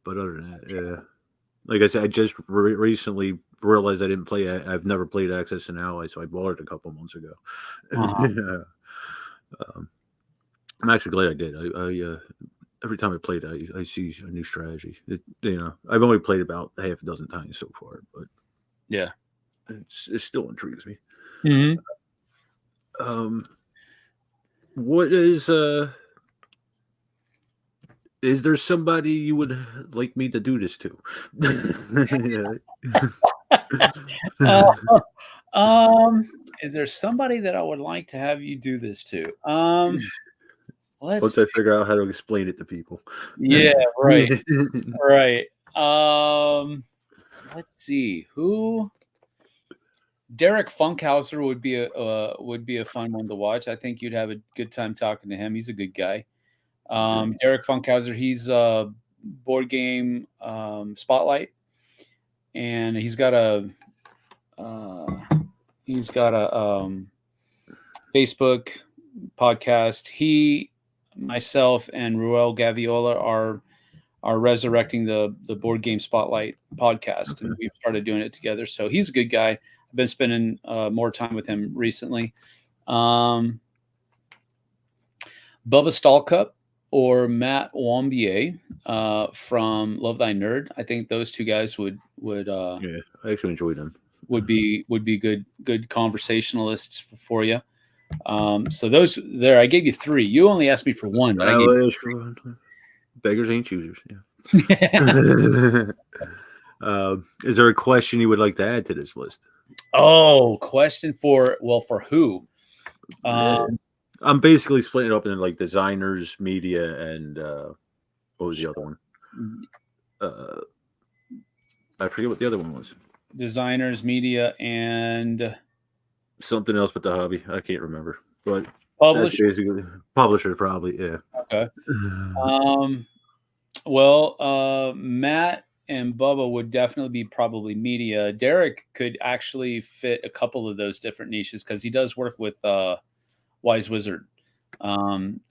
But other than that, yeah. Like I said, I just recently realized I didn't play. I've never played Access and Ally, so I bought it a couple months ago. Uh-huh. Yeah. I'm actually glad I did. I every time I played, I see a new strategy. I've only played about half a dozen times so far, but Yeah. it still intrigues me. Mhm. What is there somebody you would like me to do this to? Uh, Yeah. is there somebody that I would like to have you do this to? Once Let's I see. figure out how to explain it to people. Yeah, right. Right. Let's see. Who Derek Funkhauser would be a fun one to watch. I think you'd have a good time talking to him. He's a good guy. Derek Funkhauser, he's board game spotlight, and uh, he's got a Facebook podcast. He, myself, and Ruel Gaviola are resurrecting the board game spotlight podcast, and we've started doing it together. So he's a good guy. I've been spending more time with him recently. Bubba Stallcup or Matt Wambier from Love Thy Nerd. I think those two guys would Yeah, I actually enjoyed them. would be good conversationalists for you. So those there, I gave you three. You only asked me for one, but I gave Beggars ain't choosers. you. Yeah. Is there a question you would like to add to this list? Oh, question for who? Yeah. I'm basically splitting it up into like designers, media, and what was the other one? I forget what the other one was. Designers, media, and Something else but the hobby. I can't remember. But that's publisher. basically publisher, probably. Yeah. Okay. Matt and Bubba would definitely be probably media. Derek could actually fit a couple of those different niches because he does work with Wise Wizard. And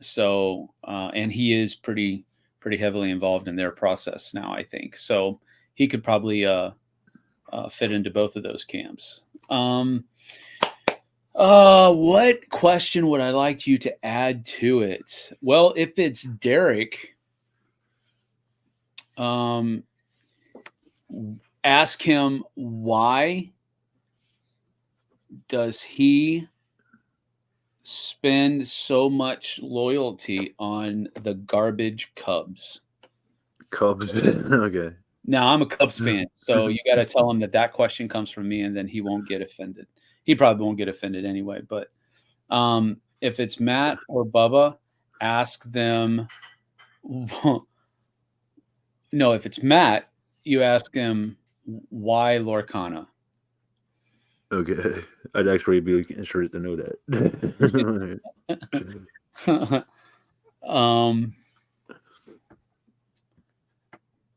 he is pretty heavily involved in their process now, I think. So he could probably fit into both of those camps. What question would I like you to add to it? Well, if it's Derek, ask him why does he spend so much loyalty on the garbage Cubs? Cubs. Okay. Now, I'm a Cubs fan, so you got to tell him that question comes from me, and then he won't get offended. He probably won't get offended anyway. But if it's Matt or Bubba, ask them. No, if it's Matt, you ask him why Lorcana. Okay. I'd actually be interested to know that.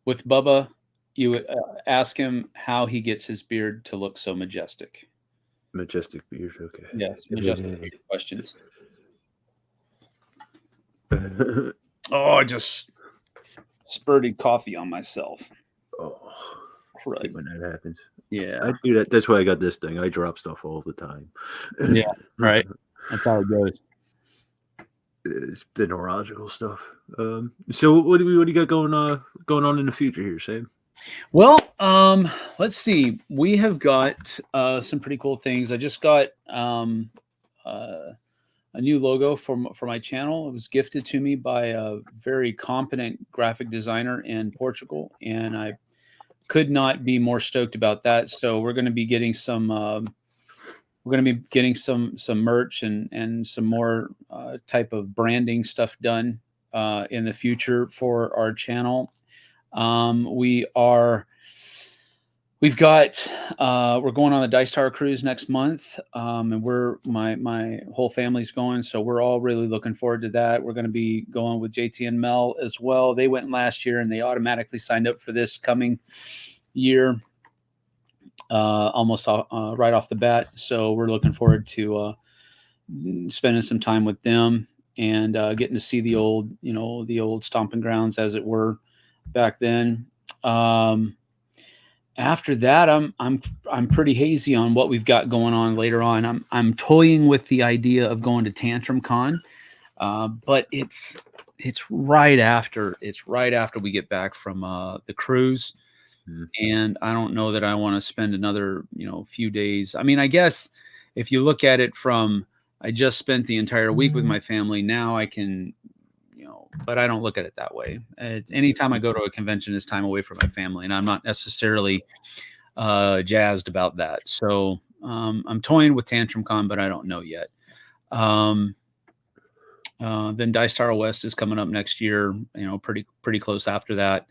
With Bubba, you would ask him how he gets his beard to look so majestic. Majestic beard. Okay. Yes, majestic questions. Oh, I just spurted coffee on myself. Oh, I hate when that happens. Yeah. I do that. That's why I got this thing. I drop stuff all the time. Yeah, right. That's how it goes. It's the neurological stuff. So what do you got going on in the future here, Sam? Well, let's see. We have got some pretty cool things. I just got a new logo for my channel. It was gifted to me by a very competent graphic designer in Portugal, and I could not be more stoked about that. So we're going to be getting some merch and some more type of branding stuff done in the future for our channel. We've got we're going on the Dice Tower cruise next month, and we're my whole family's going, so we're all really looking forward to that. We're going to be going with JT and Mel as well. They went last year, and they automatically signed up for this coming year, almost right off the bat. So we're looking forward to spending some time with them and getting to see the old, the old stomping grounds, as it were, back then. After that, I'm pretty hazy on what we've got going on later on. I'm toying with the idea of going to Tantrum Con, but it's right after we get back from the cruise, and I don't know that I want to spend another few days. I mean, I guess if you look at it from I just spent the entire week with my family, now I can. But I don't look at it that way. Anytime I go to a convention, it's time away from my family, and I'm not necessarily jazzed about that. So I'm toying with Tantrum Con, but I don't know yet. Then Dice Tower West is coming up next year. Pretty close after that.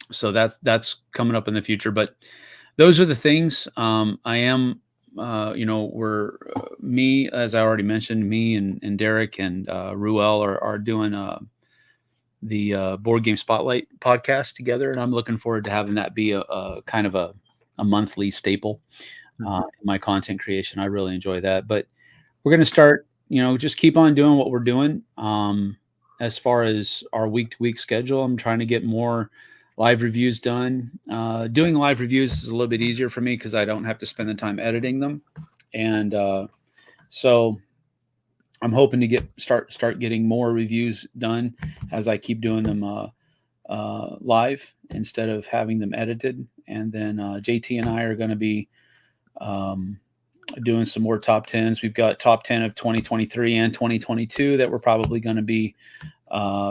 So that's coming up in the future. But those are the things. I am. We're me, as I already mentioned, me and Derek and Ruel are doing the Board Game Spotlight podcast together, and I'm looking forward to having that be a kind of a monthly staple in my content creation. I really enjoy that. But we're going to start, just keep on doing what we're doing. As far as our week-to-week schedule, I'm trying to get more live reviews done. Doing live reviews is a little bit easier for me because I don't have to spend the time editing them, and so I'm hoping to start getting more reviews done as I keep doing them live instead of having them edited. And then JT and I are going to be doing some more top 10s. We've got top 10 of 2023 and 2022 that we're probably going to be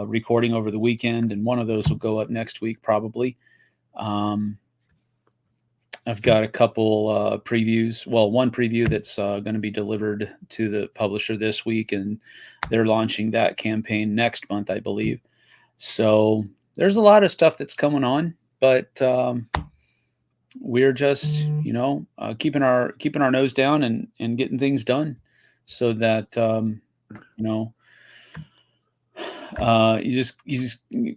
recording over the weekend, and one of those will go up next week probably. I've got a couple previews. Well, one preview that's going to be delivered to the publisher this week, and they're launching that campaign next month, I believe. So there's a lot of stuff that's coming on, but we're just keeping our nose down and getting things done, so that you just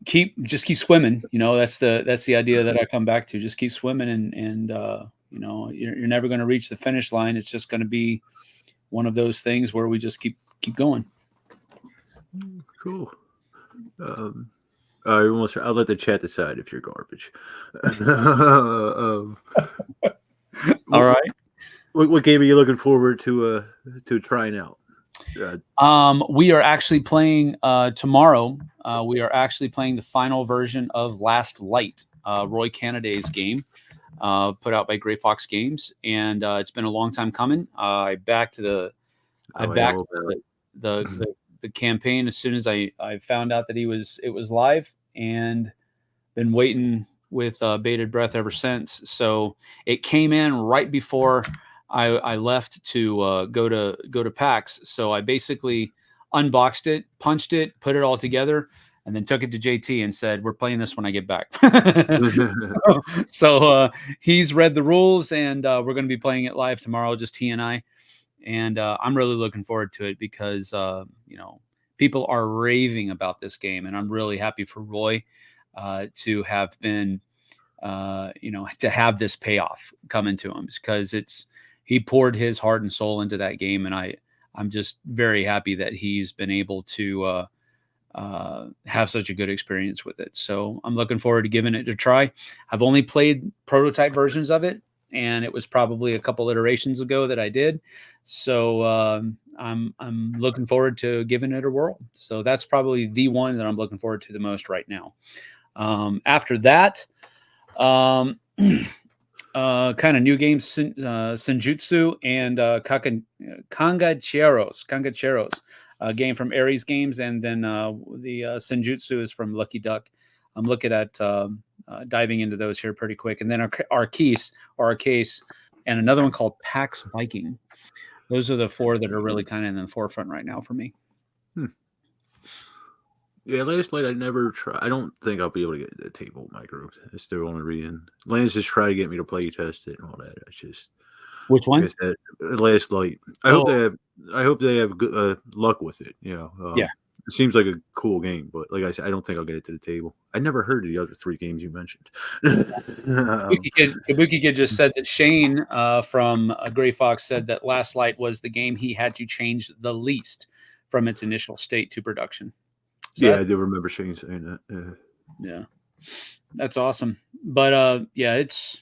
keep swimming. That's the idea that I come back to. Just keep swimming, and you're never going to reach the finish line. It's just going to be one of those things where we just keep going. Cool. I'll let the chat decide if you're garbage. All right. What game are you looking forward to trying out? We are actually playing tomorrow. We are actually playing the final version of Last Light, Roy Canaday's game, put out by Gray Fox Games, and it's been a long time coming. I backed the campaign as soon as I found out that it was live, and been waiting with bated breath ever since. So it came in right before I left to go to PAX. So I basically unboxed it, punched it, put it all together, and then took it to JT and said, "We're playing this when I get back." So he's read the rules, and we're going to be playing it live tomorrow, just he and I. And I'm really looking forward to it because people are raving about this game, and I'm really happy for Roy to have been to have this payoff coming to him, because he poured his heart and soul into that game, and I'm just very happy that he's been able to have such a good experience with it. So I'm looking forward to giving it a try. I've only played prototype versions of it, and it was probably a couple iterations ago that I did. So I'm looking forward to giving it a whirl. So that's probably the one that I'm looking forward to the most right now. After that, kind of new games, Senjutsu and Kangacheros, a game from Ares Games, and then the Senjutsu is from Lucky Duck. I'm looking at diving into those here pretty quick, and then Arcase, and another one called Pax Viking. Those are the four that are really kind of in the forefront right now for me. Yeah, last night I never try. I don't think I'll be able to get the table with my group. That's the only reason. Lance just tried to get me to play test it and all that. It's just Which like I one? said, last night. Oh, I hope they have good luck with it. You know, yeah. it seems like a cool game, but like I said, I don't think I'll get it to the table. I never heard of the other three games you mentioned. Kabuki Kid just said that Shane from Gray Fox said that Last Light was the game he had to change the least from its initial state to production. So Yeah, that's I do remember Shane saying that. yeah, that's awesome. But yeah, it's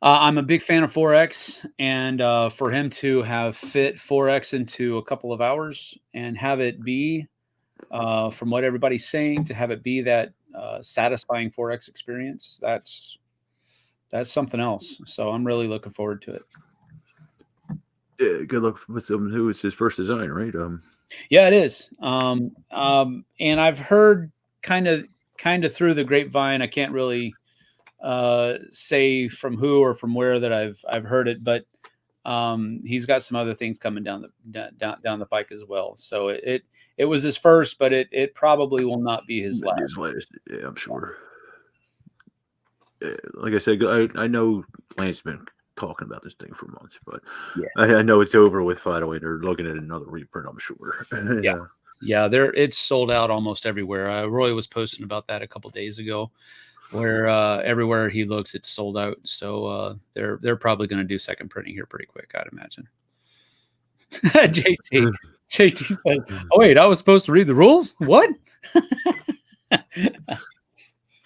I'm a big fan of 4X, and for him to have fit 4X into a couple of hours and have it be, from what everybody's saying, to have it be that satisfying 4X experience, that's something else. So I'm really looking forward to it. Yeah, good luck with him. Who was his first design, right? Yeah, it is. And I've heard kind of through the grapevine. I can't really say from who or from where that I've heard it, but he's got some other things coming down the pike as well. So it was his first, but it probably will not be his last. His last, yeah, I'm sure. Like I said, I know Lance been talking about this thing for months, but Yeah, I know it's over with finally. They're looking at another reprint, I'm sure. yeah, Yeah. yeah. There, it's sold out almost everywhere. Roy was posting about that a couple days ago, where everywhere he looks, it's sold out. So they're probably going to do second printing here pretty quick, I'd imagine. JT JT says, "Oh wait, I was supposed to read the rules. What?"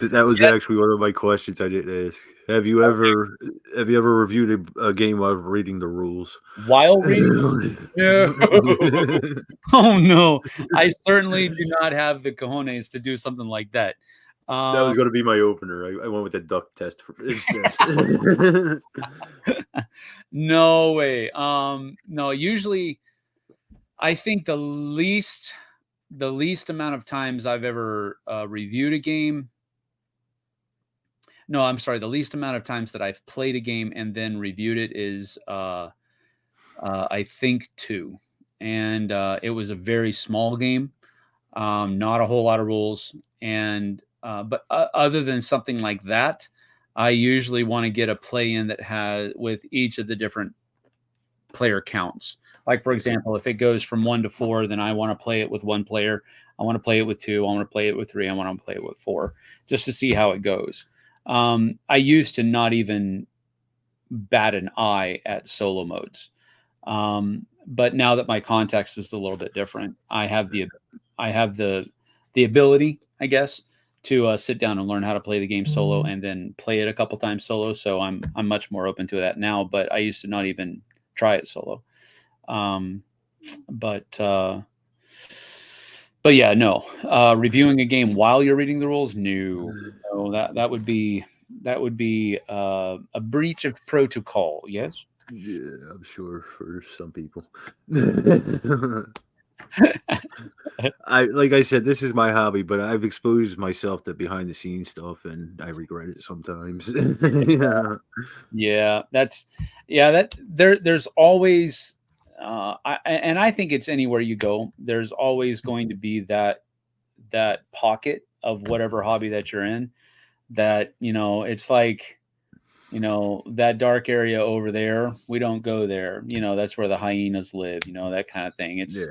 That was Yeah, actually one of my questions I didn't ask. Have you ever reviewed a game while reading the rules? while reading. No. That Oh no, I certainly do not have the cojones to do something like that. was Um, going to be my opener. I went with the duck test instead. no way. No, usually I think the least amount of times I've ever reviewed a game. No, I'm sorry. The least amount of times that I've played a game and then reviewed it is, I think, two, and it was a very small game, not a whole lot of rules, and but other than something like that, I usually want to get a play in that has with each of the different player counts. Like for example, if it goes from 1 to 4, then I want to play it with one player. I want to play it with two. I want to play it with three. I want to play it with four, just to see how it goes. I used to not even bat an eye at solo modes, but now that my context is a little bit different, I have the ability, I guess, to sit down and learn how to play the game solo and then play it a couple times solo. So I'm much more open to that now. But I used to not even try it solo. Um, but but yeah, no. Reviewing a game while you're reading the rules, no, that would be a breach of protocol. Yes. Yeah, I'm sure for some people. I like I said, this is my hobby, but I've exposed myself to behind the scenes stuff, and I regret it sometimes. Yeah, Yeah, that's yeah, that there's always and I think it's anywhere you go, there's always going to be that pocket of whatever hobby that you're in that, it's like, that dark area over there, we don't go there. That's where the hyenas live, that kind of thing. yeah,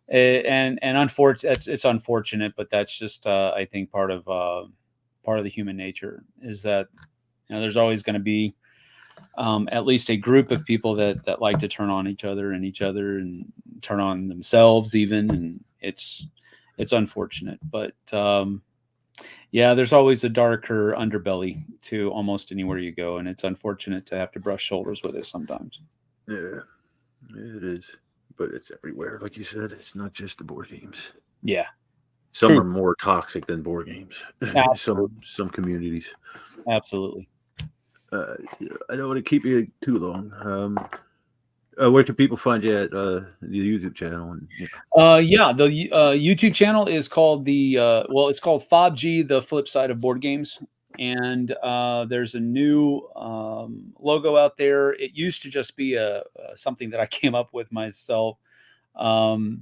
And unfortunate, it's unfortunate, but that's just I think part of the human nature is that there's always going to be at least a group of people that like to turn on each other and turn on themselves even, and it's unfortunate, but yeah, there's always a darker underbelly to almost anywhere you go, and it's unfortunate to have to brush shoulders with it sometimes. yeah, it is. But it's everywhere, like you said. It's not just the board games. Yeah, Some true. are more toxic than board games. Absolutely, Some communities. absolutely. Yeah, I don't want to keep you too long. Where can people find you at the YouTube channel? And Yeah, the YouTube channel is called it's called FobG, the flip side of board games. And there's a new logo out there. It used to just be a something that I came up with myself. Um,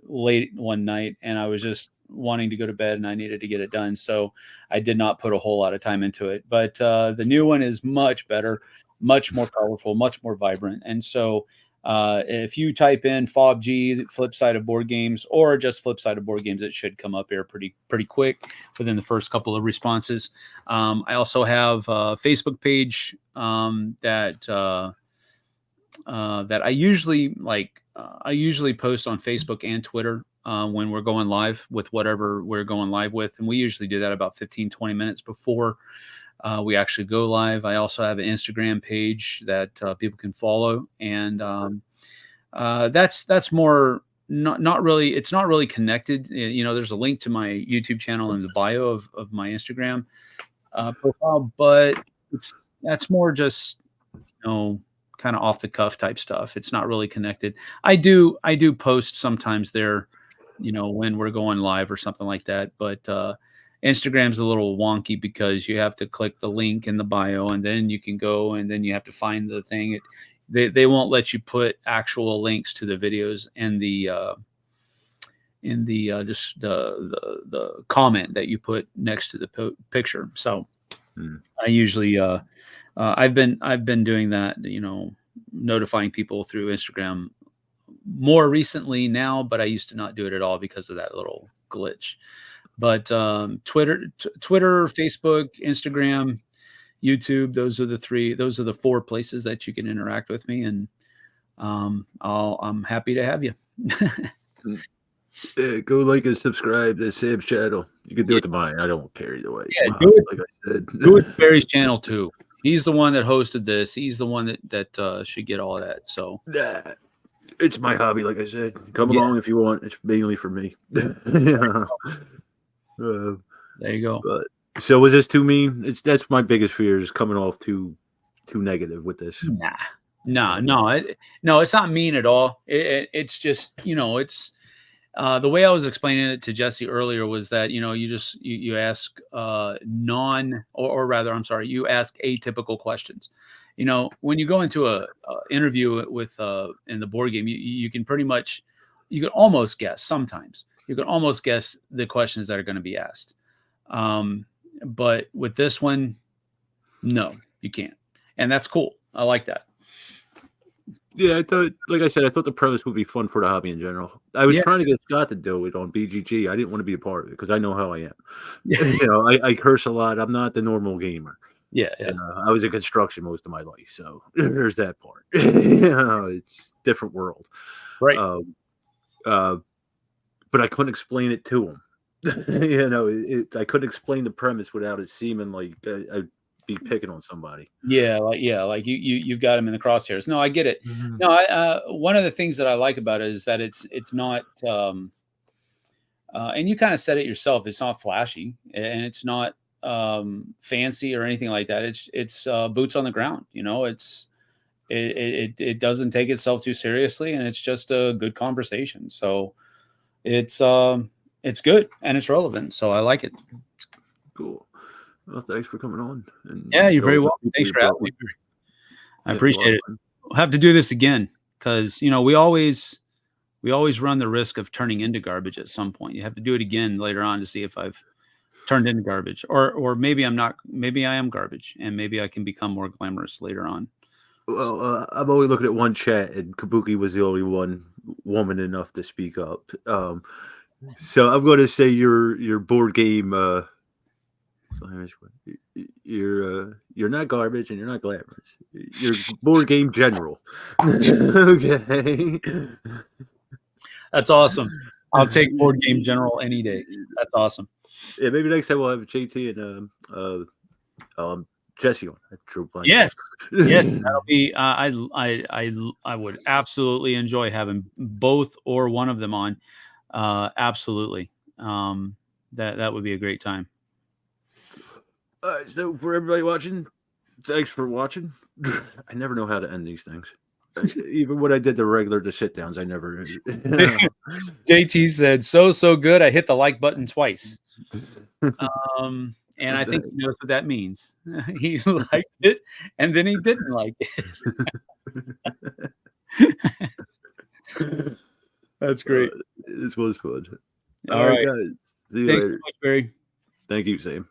late one night, and I was just wanting to go to bed, and I needed to get it done. So I did not put a whole lot of time into it. But the new one is much better, much more powerful, much more vibrant. And so if you type in FOBG, flip side of board games, or just flip side of board games, it should come up here pretty quick within the first couple of responses. I also have a Facebook page that I usually like. I usually post on Facebook and Twitter when we're going live with whatever we're going live with. And we usually do that about 15, 20 minutes before we actually go live. I also have an Instagram page that people can follow. And that's more not really, it's not really connected. You know, there's a link to my YouTube channel in the bio of my Instagram profile, but that's more just, you know, kind of off the cuff type stuff. It's not really connected. I do post sometimes there, you know, when we're going live or something like that. But Instagram's a little wonky because you have to click the link in the bio and then you can go and then you have to find the thing. They won't let you put actual links to the videos in the just the comment that you put next to the picture. So I usually I've been doing that, you know, notifying people through Instagram more recently now, but I used to not do it at all because of that little glitch. But Twitter, Facebook, Instagram, YouTube, those are the four places that you can interact with me, and I'm happy to have you. Go like and subscribe to Sam's channel. You can do it to mine. I don't care either way. Yeah, do it. Like I said. Do it to Barry's channel too. He's the one that hosted this. He's the one that should get all of that. So it's my hobby, like I said. Come along if you want. It's mainly for me. Yeah. There you go. But, so was this too mean? That's my biggest fear, is coming off too negative with this. No, it's not mean at all. It's just, you know, it's the way I was explaining it to Jesse earlier was that, you know, you ask you ask atypical questions. You know, when you go into a interview with in the board game, you can almost guess sometimes. You can almost guess the questions that are going to be asked. But with this one, no, you can't. And that's cool. I like that. Yeah, I thought the premise would be fun for the hobby in general. I was trying to get Scott to do it on BGG. I didn't want to be a part of it because I know how I am. You know, I curse a lot. I'm not the normal gamer. Yeah. I was in construction most of my life, so there's that part. You know, it's a different world. Right. But I couldn't explain it to him. You know, I couldn't explain the premise without it seeming like I'd be picking on somebody. Like you've got him in the crosshairs. No, I get it. No, one of the things that I like about it is that it's not, and you kind of said it yourself. It's not flashy and it's not fancy or anything like that. It's boots on the ground. You know, it doesn't take itself too seriously, and it's just a good conversation. So it's good and it's relevant. So I like it. Cool. Well, thanks for coming on. And you're very welcome. Thanks for having me. I appreciate it. We'll have to do this again because, you know, we always run the risk of turning into garbage at some point. You have to do it again later on to see if I've turned into garbage, or maybe I'm not. Maybe I am garbage, and maybe I can become more glamorous later on. Well, I'm only looking at one chat, and Kabuki was the only one woman enough to speak up. So I'm going to say your board game. You're not garbage and you're not glamorous. You're board game general. Okay. That's awesome. I'll take board game general any day. That's awesome. Yeah, maybe next time we'll have JT and Jesse on. Yes, that'll be. I would absolutely enjoy having both or one of them on. Absolutely. That would be a great time. All right, so for everybody watching, thanks for watching. I never know how to end these things. Even when I did the sit downs, I never. JT said, so good. I hit the like button twice. And I think he knows what that means. He liked it, and then he didn't like it. That's Uh, great. this was fun. All All right, right. guys. See you Thanks so later. much, Barry. Thank you, same.